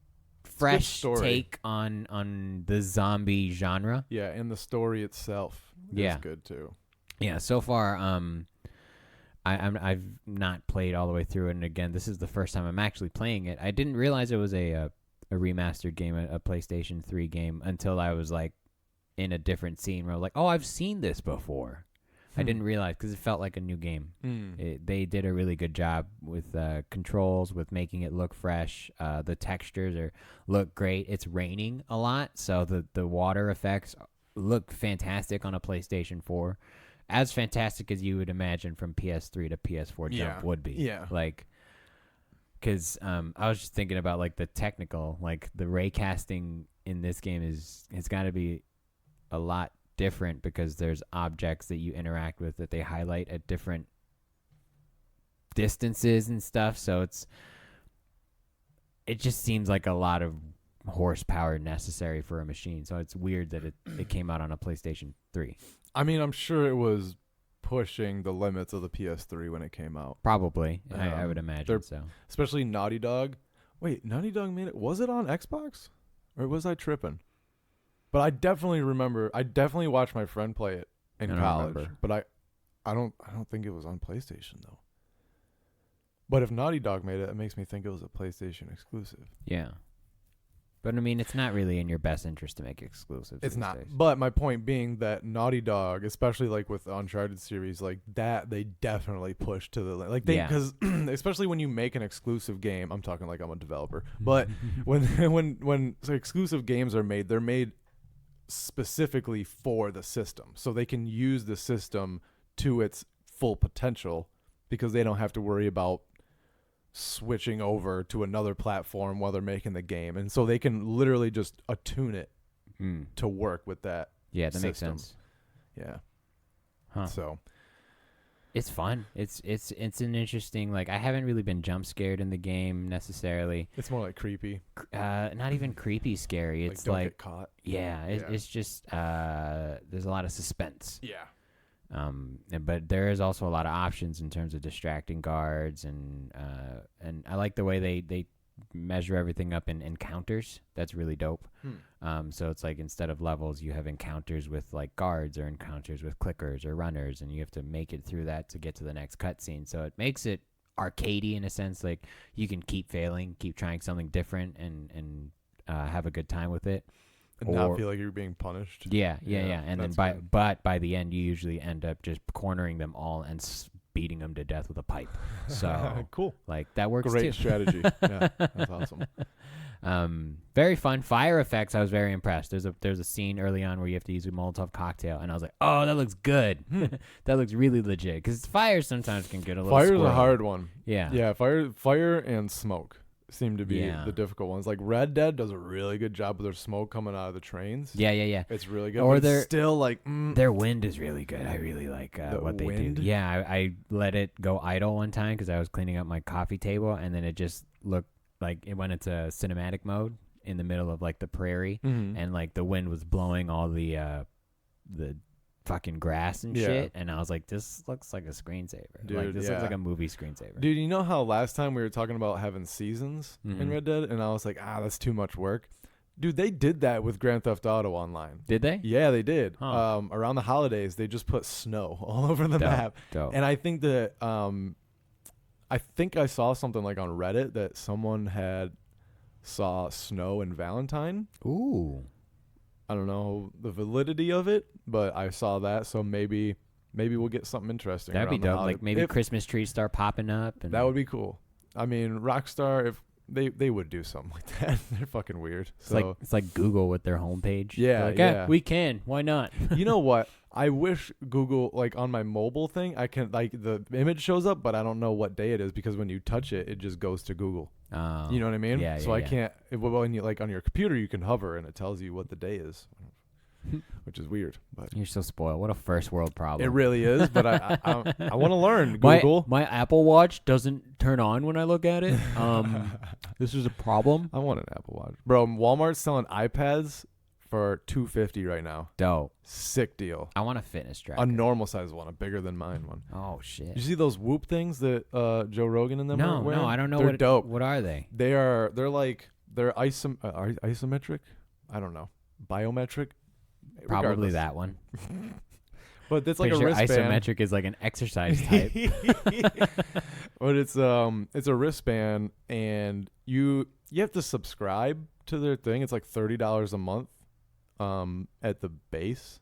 fresh story. take on the zombie genre. Yeah, and the story itself is good too. Yeah, so far, I've not played all the way through it, and again, this is the first time I'm actually playing it. I didn't realize it was a remastered game, a PlayStation 3 game, until I was like in a different scene where I was like, oh, I've seen this before. I didn't realize because it felt like a new game. They did a really good job with controls, with making it look fresh. The textures look great. It's raining a lot, so the water effects look fantastic on a PlayStation 4. As fantastic as you would imagine from PS3 to PS4 jump would be. Yeah. Like, because I was just thinking about like the technical, like the ray casting in this game it's got to be a lot different because there's objects that you interact with that they highlight at different distances and stuff. So it just seems like a lot of horsepower necessary for a machine. So it's weird that it came out on a PlayStation 3. I mean, I'm sure it was pushing the limits of the PS3 when it came out. Probably. I would imagine so. Especially Naughty Dog. Wait, Naughty Dog made it? Was it on Xbox? Or was I tripping? But I definitely remember. I definitely watched my friend play it in college. But I don't think it was on PlayStation though. But if Naughty Dog made it, it makes me think it was a PlayStation exclusive. Yeah. But I mean, it's not really in your best interest to make exclusives. It's not. Days. But my point being that Naughty Dog, especially like with the Uncharted series, like that, they definitely push to the because especially when you make an exclusive game, I'm talking like I'm a developer. But when exclusive games are made, they're made specifically for the system, so they can use the system to its full potential because they don't have to worry about switching over to another platform while they're making the game, and so they can literally just attune it to work with that. Yeah, that system. makes sense. Yeah. So it's fun. It's an interesting, like, I haven't really been jump scared in the game necessarily. It's more like creepy. Not even creepy scary. It's don't get caught. Yeah, it's just there's a lot of suspense. Yeah. But there is also a lot of options in terms of distracting guards, and I like the way they measure everything up in encounters. That's really dope. So it's like instead of levels, you have encounters with like guards or encounters with clickers or runners, and you have to make it through that to get to the next cutscene. So it makes it arcadey in a sense. Like you can keep failing, keep trying something different, and have a good time with it. And not feel like you're being punished. Yeah. And then by the end, you usually end up just cornering them all and beating them to death with a pipe. So cool. like that works Great too. strategy. Yeah, that's awesome. Very fun. Fire effects, I was very impressed. There's a scene early on where you have to use a Molotov cocktail, and I was like, oh, that looks good. That looks really legit. Because fire sometimes can get a little Fire's squirrely. a hard one. Yeah. Yeah, fire and smoke seem to be Yeah. the difficult ones. Like Red Dead does a really good job with their smoke coming out of the trains. Yeah. It's really good. Or but their- it's still like Their wind is really good. I really like what they wind? do. Yeah, I let it go idle one time because I was cleaning up my coffee table, and then it just looked like it went into cinematic mode in the middle of like the prairie, and like the wind was blowing all the fucking grass and shit, and I was like, this looks like a screensaver. Dude, like this looks like a movie screensaver. Dude, you know how last time we were talking about having seasons in Red Dead, and I was like, that's too much work. Dude, they did that with Grand Theft Auto Online. Did they? Yeah, they did. Huh. Around the holidays, they just put snow all over the map. Dope. And I think that I think I saw something like on Reddit that someone saw snow in Valentine. Ooh. I don't know the validity of it, but I saw that, so maybe we'll get something interesting. That'd be around the dope. holiday. Like maybe Christmas trees start popping up. And That would be cool. I mean, Rockstar, if they would do something like that. They're fucking weird. It's like Google with their homepage. Yeah, They're like, yeah. we can. Why not? You know what? I wish Google, like on my mobile thing, I can like the image shows up, but I don't know what day it is because when you touch it, it just goes to Google. You know what I mean? Yeah. So I can't. When you like on your computer, you can hover and it tells you what the day is, which is weird. But You're so spoiled. What a first world problem. it really is. But I want to learn Google. My Apple Watch doesn't turn on when I look at it. This is a problem. I want an Apple Watch, bro. Walmart's selling iPads for $250 right now. Dope. Sick deal. I want a fitness tracker. A normal size one, a bigger than mine one. Oh shit. You see those Whoop things that Joe Rogan and them are wearing? No, I don't know. They're dope. What are they? They're isometric. I don't know. Biometric. Probably Regardless. that one. But it's like Pretty a sure wristband. isometric is like an exercise type. But it's a wristband, and you have to subscribe to their thing. It's like $30 a month at the base.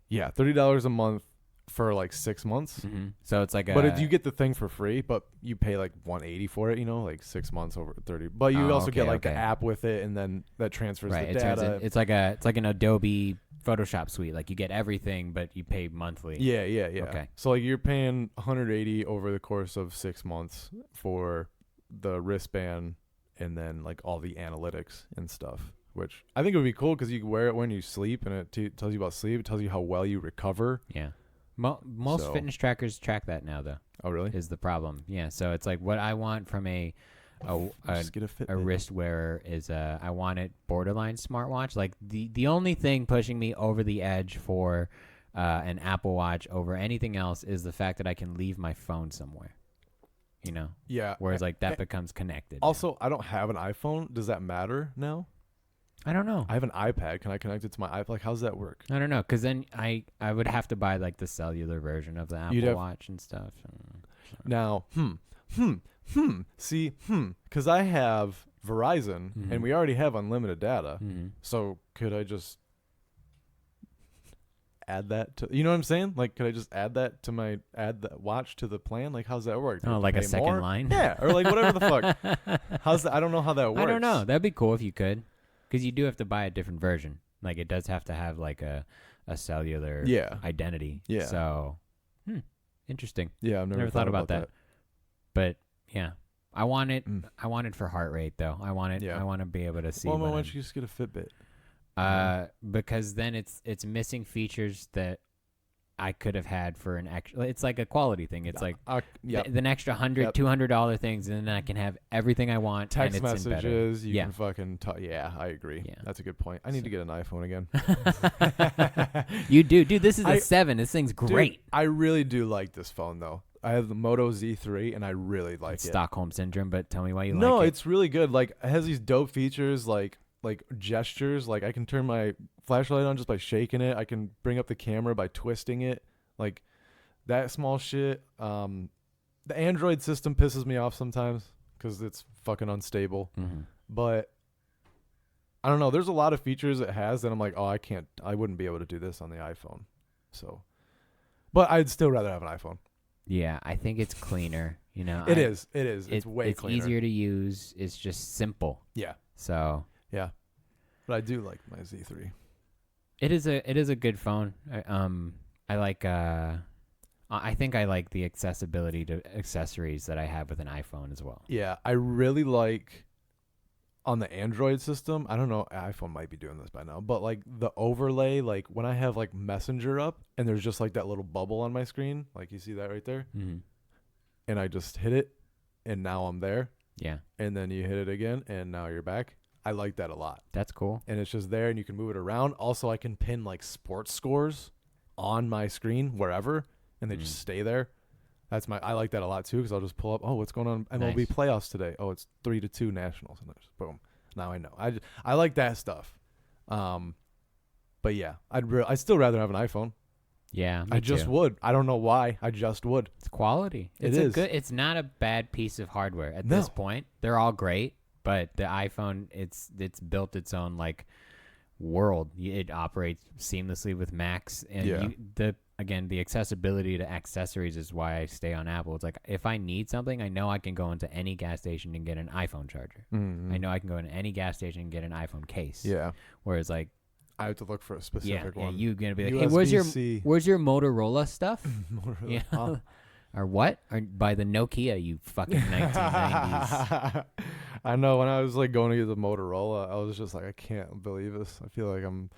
Yeah, $30 a month for like 6 months. Mm-hmm. So it's like But you get the thing for free, but you pay like $180 for it, like 6 months over 30. But you also get like the app with it, and then that transfers the data. It's like an Adobe Photoshop suite. Like you get everything, but you pay monthly. Yeah. Okay. So like you're paying $180 over the course of 6 months for the wristband, and then like all the analytics and stuff, which I think would be cool because you can wear it when you sleep, and it tells you about sleep. It tells you how well you recover. Yeah. Most fitness trackers track that now, though. Oh, really? Is the problem? Yeah. So it's like what I want from a Just get a Fitbit. wrist wearer is I want it borderline smartwatch. Like the only thing pushing me over the edge for an Apple Watch over anything else is the fact that I can leave my phone somewhere. Yeah. Whereas like that becomes connected. Also, I don't have an iPhone. Does that matter now? I don't know. I have an iPad. Can I connect it to my iPad? Like, how's that work? I don't know, because then I would have to buy like the cellular version of the Apple Watch and stuff. Now, because I have Verizon, and we already have unlimited data. So could I just add that to, you know what I'm saying? Like, could I just add the watch to the plan? Like, how's that work? Oh, like a second line? Yeah, or like whatever the fuck. How's that? I don't know how that works. I don't know. That'd be cool if you could, because you do have to buy a different version. Like, it does have to have like a cellular identity. Yeah. So, interesting. Yeah, I've never thought about that. But yeah, I want it. I want it for heart rate though. I want it. Yeah. I want to be able to see. Well, why don't you just get a Fitbit? Because then it's missing features that I could have had for an extra. It's like a quality thing. It's like the extra $100, $200 things, and then I can have everything I want. Text and it's messages. You can fucking talk. Yeah, I agree. Yeah. That's a good point. I need to get an iPhone again. You do, dude. This is a 7. This thing's great. Dude, I really do like this phone though. I have the Moto Z3, and I really like it. Stockholm syndrome, but tell me why you like it. No, it's really good. Like, it has these dope features, like gestures. Like, I can turn my flashlight on just by shaking it. I can bring up the camera by twisting it. Like, that small shit. The Android system pisses me off sometimes because it's fucking unstable. But I don't know. There's a lot of features it has that I'm like, oh, I wouldn't be able to do this on the iPhone. So But I'd still rather have an iPhone. Yeah, I think it's cleaner. It is. It's way cleaner. It's easier to use. It's just simple. Yeah. So Yeah. But I do like my Z3. it is a good phone. I like I think I like the accessibility to accessories that I have with an iPhone as well. Yeah, I really like on the Android system. I don't know, iPhone might be doing this by now, but like the overlay, like when I have like Messenger up and there's just like that little bubble on my screen, like you see that right there, and I just hit it, and now I'm there. Yeah, and then you hit it again, and now you're back. I like that a lot. That's cool. And it's just there, and you can move it around. Also, I can pin like sports scores on my screen wherever, and they just stay there. I like that a lot too, because I'll just pull up. Oh, what's going on MLB Nice. playoffs today? Oh, it's 3-2 Nationals, and there's boom. Now I know. I like that stuff. But yeah, I'd still rather have an iPhone. Yeah, I just would. I don't know why. I just would. It's quality. It is. It's not a bad piece of hardware at this point. They're all great, but the iPhone, it's built its own like world. It operates seamlessly with Macs, and the accessibility to accessories is why I stay on Apple. It's like if I need something, I know I can go into any gas station and get an iPhone charger. I know I can go into any gas station and get an iPhone case. Yeah. Whereas like I have to look for a specific one. Yeah, you're gonna be like, hey, USB-C. where's your Motorola stuff? Motorola. Yeah. Huh? Or what? Or by the Nokia, you fucking 1990s. I know. When I was like going to get the Motorola, I was just like, I can't believe this. I feel like I'm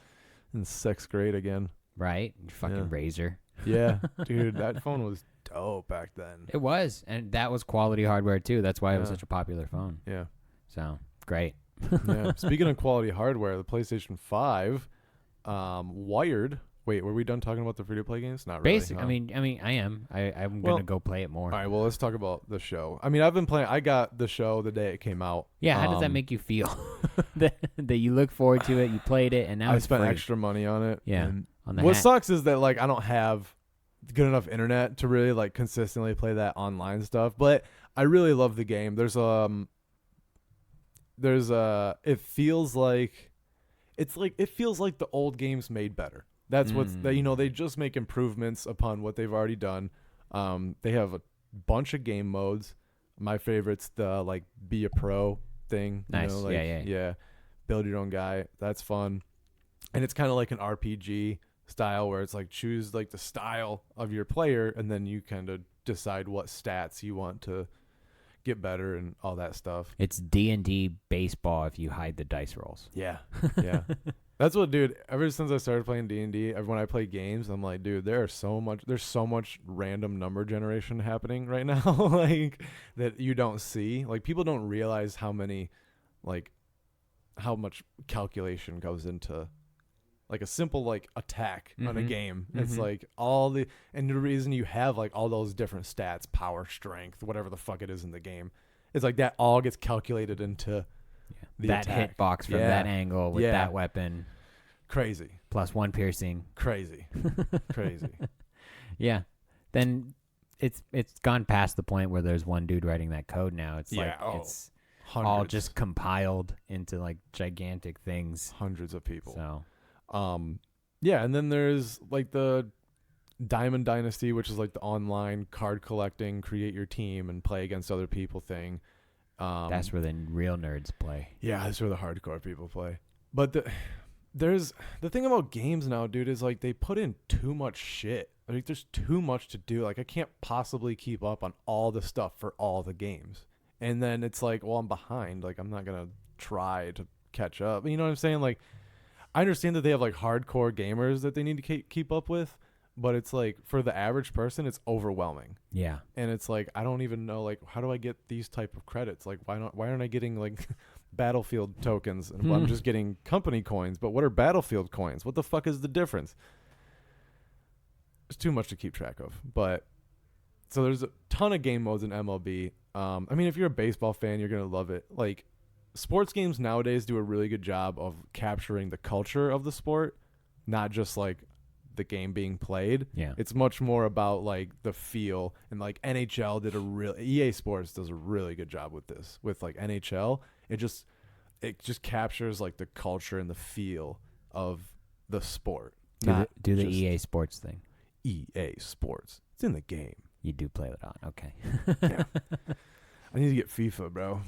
in 6th grade again. Right? Fucking Razor. Yeah, dude, that phone was dope back then. It was, and that was quality hardware too. That's why it was such a popular phone. Yeah. So great. Yeah. Speaking of quality hardware, the PlayStation 5, wired. Wait, were we done talking about the free-to-play games? Not really. Basic. Huh? I mean, I am. I'm gonna go play it more. All right. Well, let's talk about the show. I mean, I've been playing. I got the show the day it came out. Yeah. How does that make you feel? that you look forward to it, you played it, and now I it's spent free. extra money on it. Yeah. And On the what hat. sucks is that like I don't have good enough internet to really like consistently play that online stuff. But I really love the game. It feels like the old games made better. That's they just make improvements upon what they've already done. They have a bunch of game modes. My favorite's the like be a pro thing. Nice. You know, like, yeah. Build your own guy. That's fun. And it's kind of like an RPG style where it's like choose like the style of your player, and then you kind of decide what stats you want to get better and all that stuff. It's D&D baseball if you hide the dice rolls. Yeah. Yeah. That's what, dude, ever since I started playing D&D, when I play games, I'm like, dude, there's so much random number generation happening right now, like, that you don't see. Like, people don't realize how much calculation goes into, like, a simple, like, attack on a game. It's, like, and the reason you have, like, all those different stats, power, strength, whatever the fuck it is in the game, it's, like, that all gets calculated into that attack. hitbox from that angle with that weapon. Crazy. Plus 1 piercing. Crazy. Crazy. Yeah. Then it's gone past the point where there's one dude writing that code now. It's it's hundreds. all just compiled into like gigantic things. Hundreds of people. So yeah, and then there's like the Diamond Dynasty, which is like the online card collecting, create your team and play against other people thing. that's where the real nerds play. Yeah, that's where the hardcore people play. But the thing about games now, dude, is like they put in too much shit. Like there's too much to do. Like I can't possibly keep up on all the stuff for all the games. And then it's like, well, I'm behind. Like I'm not gonna try to catch up. You know what I'm saying? Like I understand that they have like hardcore gamers that they need to keep up with, but it's like for the average person, it's overwhelming. Yeah. And it's like I don't even know like how do I get these type of credits? Like why aren't I getting like Battlefield tokens and I'm just getting company coins? But what are Battlefield coins? What the fuck is the difference? It's too much to keep track of. But so there's a ton of game modes in MLB. I mean, if you're a baseball fan, you're gonna love it. Like sports games nowadays do a really good job of capturing the culture of the sport, not just like the game being played. Yeah. It's much more about like the feel, and like NHL did EA Sports does a really good job with this. With like NHL, it just captures like the culture and the feel of the sport. Do the EA Sports thing. EA Sports. It's in the game. You do play it on. Okay. Yeah. I need to get FIFA, bro.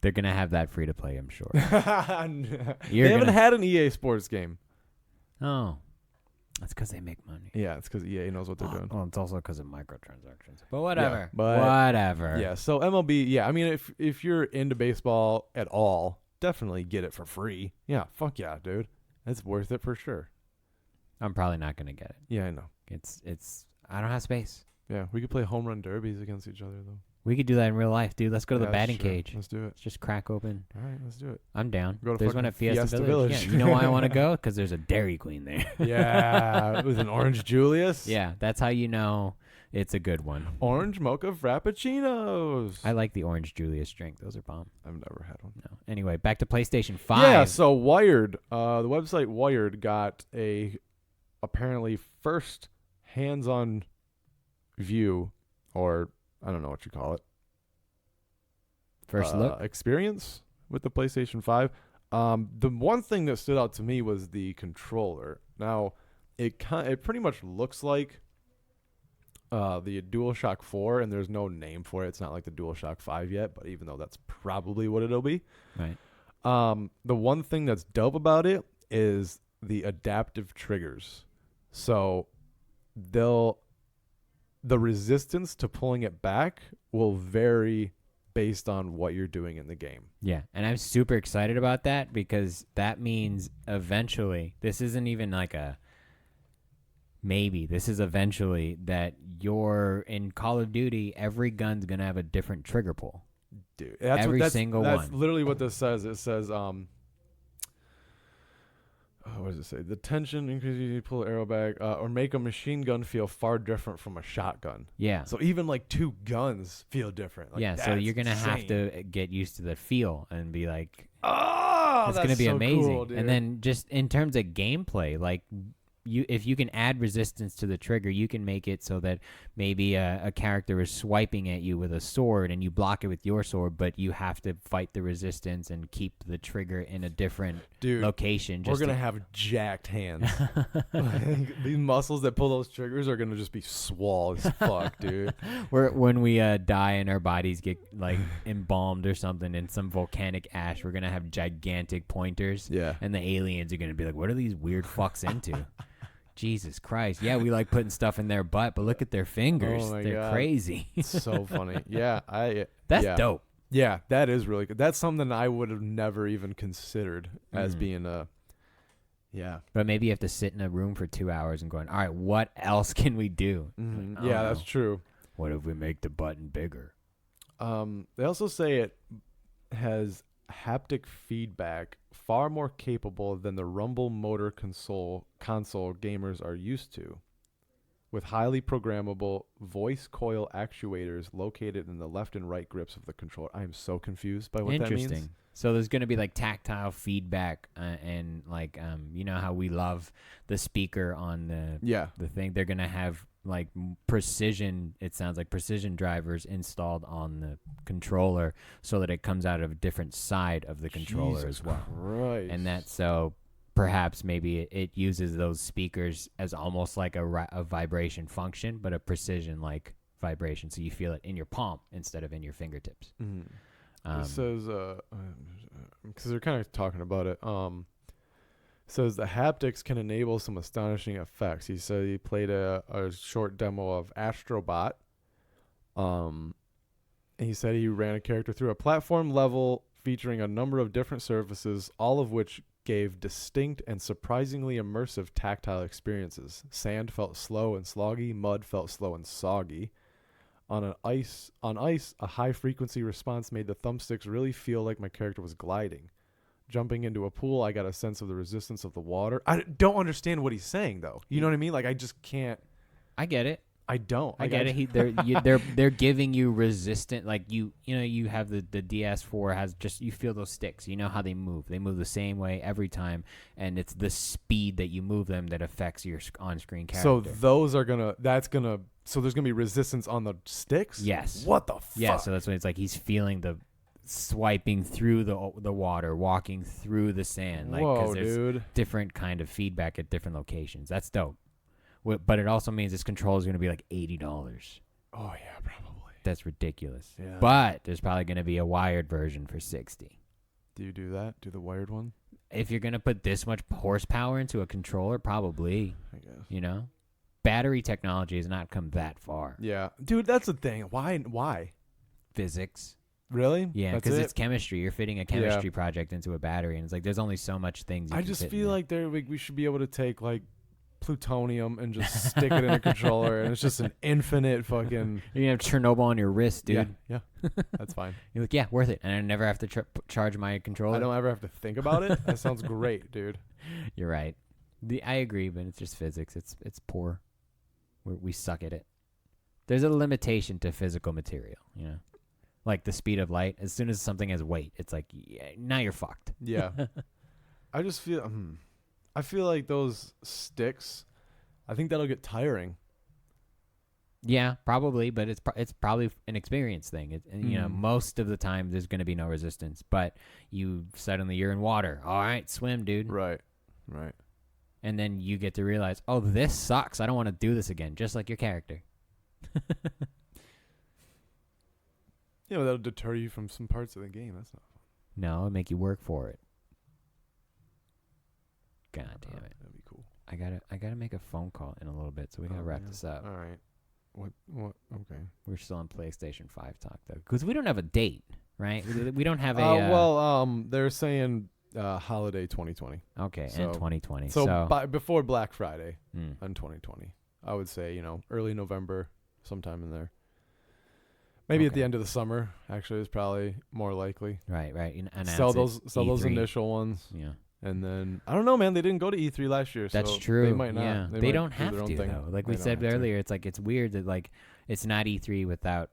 They're going to have that free to play, I'm sure. They haven't had an EA Sports game. Oh. That's because they make money. Yeah, it's because EA knows what they're doing. Well, it's also because of microtransactions. But whatever. Yeah, but whatever. Yeah, so MLB, yeah, I mean, if you're into baseball at all, definitely get it for free. Yeah, fuck yeah, dude. It's worth it for sure. I'm probably not going to get it. Yeah, I know. It's I don't have space. Yeah, we could play home run derbies against each other, though. We could do that in real life, dude. Let's go to the Yeah, batting sure. cage. Let's do it. Let's just crack open. All right, let's do it. I'm down. Go to There's one at fucking Fiesta, Fiesta Village. Village. Yeah, you know why I want to go? Because there's a Dairy Queen there. Yeah, with an orange Julius. Yeah, that's how you know it's a good one. Orange mocha frappuccinos. I like the orange Julius drink. Those are bomb. I've never had one. No. Anyway, back to PlayStation 5. Yeah, so Wired, the website Wired got a apparently first hands-on view, or I don't know what you call it. First look. Experience with the PlayStation 5. The one thing that stood out to me was the controller. Now, it pretty much looks like the DualShock 4, and there's no name for it. It's not like the DualShock 5 yet, but even though that's probably what it'll be. Right. The one thing that's dope about it is the adaptive triggers. So the resistance to pulling it back will vary based on what you're doing in the game. Yeah, and I'm super excited about that because that means eventually, this isn't even like a maybe, this is eventually that you're in Call of Duty, every gun's going to have a different trigger pull. Dude, every single one. That's literally what this says. It says, what does it say? The tension increases you pull the arrow back, or make a machine gun feel far different from a shotgun. Yeah. So even like two guns feel different. Like, yeah, so you're going to have to get used to the feel and be like, oh, it's that's going to be so amazing. cool, dude. And then just in terms of gameplay, like if you can add resistance to the trigger, you can make it so that maybe a character is swiping at you with a sword and you block it with your sword, but you have to fight the resistance and keep the trigger in a different location. We're going to have jacked hands. These muscles that pull those triggers are going to just be swole as fuck, dude. When we die and our bodies get like embalmed or something in some volcanic ash, we're going to have gigantic pointers. Yeah. And the aliens are going to be like, what are these weird fucks into? Jesus Christ. Yeah, we like putting stuff in their butt, but look at their fingers. Oh my They're God. Crazy. It's so funny. Yeah, That's dope. Yeah, that is really good. That's something I would have never even considered as being a But maybe you have to sit in a room for 2 hours and going, all right, what else can we do? Mm-hmm. Yeah, that's true. What if we make the button bigger? They also say it has haptic feedback far more capable than the rumble motor console gamers are used to, with highly programmable voice coil actuators located in the left and right grips of the controller. I am so confused by what that means. Interesting. So there's going to be like tactile feedback and like you know how we love the speaker on the thing. They're going to have like precision, it sounds like precision drivers installed on the controller so that it comes out of a different side of the controller Jesus as well. Christ. And that's so perhaps maybe it uses those speakers as almost like a vibration function, but a precision like vibration. So you feel it in your palm instead of in your fingertips. Mm-hmm. It says, because they're kind of talking about it, says the haptics can enable some astonishing effects. He said he played a short demo of Astrobot. And he said he ran a character through a platform level featuring a number of different surfaces, all of which gave distinct and surprisingly immersive tactile experiences. Sand felt slow and sloggy. Mud felt slow and soggy. On ice, a high-frequency response made the thumbsticks really feel like my character was gliding. Jumping into a pool, I got a sense of the resistance of the water. I don't understand what he's saying, though. You know what I mean? Like, I just can't. I get it. I don't. I get it. They're giving you resistant. Like you know you have the DS4 has just, you feel those sticks. You know how they move. They move the same way every time, and it's the speed that you move them that affects your on-screen character. So so there's gonna be resistance on the sticks. Yes. What the fuck? Yeah. So that's when it's like he's feeling the swiping through the water, walking through the sand. Like, whoa, there's dude. different kind of feedback at different locations. That's dope. But it also means this controller is going to be like $80. Oh yeah, probably. That's ridiculous. Yeah. But there's probably going to be a wired version for 60. Do you do that? Do the wired one? If you're going to put this much horsepower into a controller, probably. I guess. You know? Battery technology has not come that far. Yeah. Dude, that's the thing. Why? Physics. Really? Yeah, That's because it? it's chemistry. You're fitting a chemistry project into a battery, and it's like there's only so much things you I can just fit in feel there. like we should be able to take like plutonium and just stick it in a controller, and it's just an infinite fucking. You're going to have Chernobyl on your wrist, dude. Yeah. That's fine. You're like, yeah, worth it. And I never have to charge my controller. I don't ever have to think about it. That sounds great, dude. You're right. I agree, but it's just physics. It's poor. We suck at it. There's a limitation to physical material, you know? Like the speed of light. As soon as something has weight, it's like, yeah, now you're fucked. Yeah. I just feel I feel like those sticks, I think that'll get tiring. Yeah, probably, but it's probably an experience thing. You know, most of the time there's going to be no resistance, but you're in water. All right, swim, dude. Right. And then you get to realize, oh, this sucks. I don't want to do this again, just like your character. Yeah, but that'll deter you from some parts of the game. That's not fun. No, it'll make you work for it. God damn it. That'd be cool. I gotta make a phone call in a little bit, so we gotta wrap this up. All right. What? Okay. We're still on PlayStation 5 talk, though, because we don't have a date, right? We don't have a... they're saying holiday 2020. Okay, so, and 2020. So before Black Friday Mm. on 2020. I would say, early November, sometime in there. Maybe at the end of the summer, actually, is probably more likely. Right. Sell those E3. initial ones. Yeah. And then, I don't know, man. They didn't go to E3 last year. That's so true. They might not. Yeah. They They might don't do have their own to, thing. though. Like They we don't said have to. earlier, it's weird that, like, it's not E3 without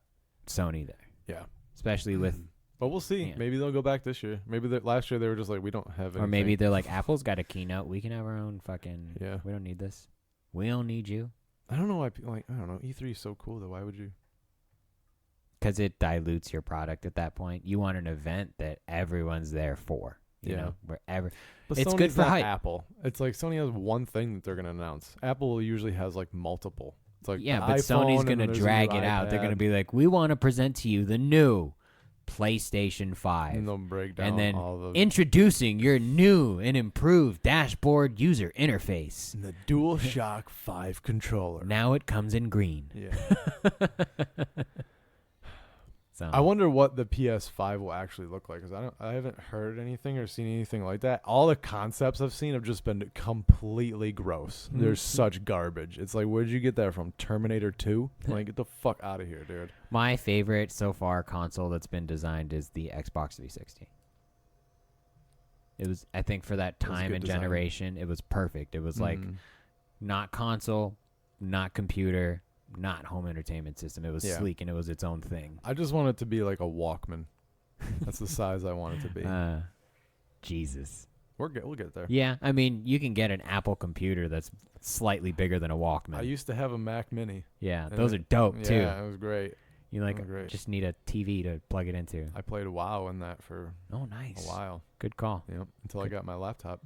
Sony there. Yeah. Especially with... But we'll see. Yeah. Maybe they'll go back this year. Maybe last year they were just like, we don't have anything. Or maybe they're like, Apple's got a keynote. We can have our own fucking... Yeah. We don't need this. We don't need you. I don't know why people I don't know. E3 is so cool, though. Why would you? Because it dilutes your product at that point. You want an event that everyone's there for. You know, wherever. But It's Sony's good for not hype. Apple. It's like Sony has one thing that they're going to announce. Apple usually has like multiple. It's like Yeah, the but iPhone, Sony's and going to then there's a drag new it out. They're going to iPad, be like, we want to present to you the new PlayStation 5. and they'll break down And then all the introducing your new and improved dashboard user interface. and the DualShock 5 controller. Now it comes in green. Yeah. So I wonder what the PS5 will actually look like, because I haven't heard anything or seen anything like that. All the concepts I've seen have just been completely gross. They're such garbage. It's like, where'd you get that from? Terminator 2? Like, get the fuck out of here, dude. my favorite so far console that's been designed is the Xbox 360. It was, I think, for that It was time good and design. generation, it was perfect. It was like not console, not computer, not home entertainment system. It was sleek and it was its own thing. I just want it to be like a Walkman. That's the size I want it to be. Jesus. We'll get there. Yeah, I mean, you can get an Apple computer that's slightly bigger than a Walkman. I used to have a Mac Mini. Yeah, and those are dope too. Yeah, it was great. You like was great. just need a TV to plug it into. I played WoW in that for Oh, nice. a while. Good call. Yep. Until I got my laptop.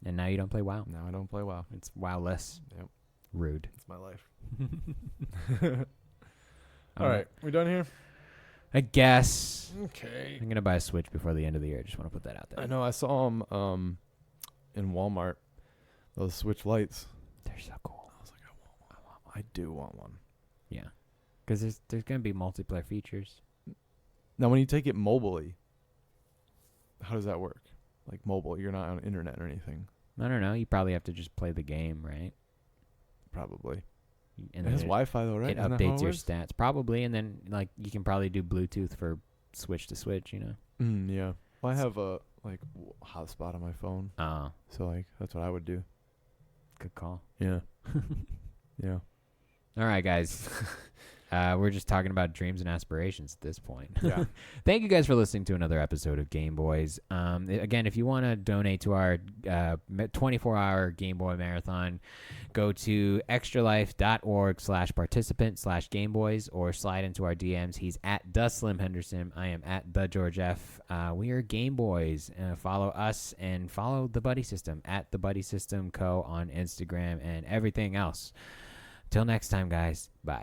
And now you don't play WoW. Now I don't play WoW. It's WoW-less. Yep. Rude. It's my life. All right. We done here? I guess. Okay. I'm gonna buy a Switch before the end of the year. Just want to put that out there. I know. I saw them in Walmart. Those Switch lights. They're so cool. I was like, I want one. I do want one. Yeah, because there's gonna be multiplayer features. Now, when you take it mobilely, how does that work? Like mobile, you're not on internet or anything. I don't know. You probably have to just play the game, right? Probably. And It has Wi-Fi though, right? It Isn't that how updates your works? stats, probably, and then like you can probably do Bluetooth for Switch to Switch. You know. Yeah. Well, I have a hotspot on my phone, Oh, so like that's what I would do. good call. Yeah. Yeah. All right, guys. We're just talking about dreams and aspirations at this point. Yeah. Thank you guys for listening to another episode of Gameboiz. Again, if you want to donate to our 24-hour Game Boy Marathon, go to extralife.org/participant/Gameboiz or slide into our DMs. He's at Slim Henderson. I am at George F. We are Gameboiz. Follow us and follow the Buddy System at the Buddy System Co. on Instagram and everything else. Till next time, guys. Bye.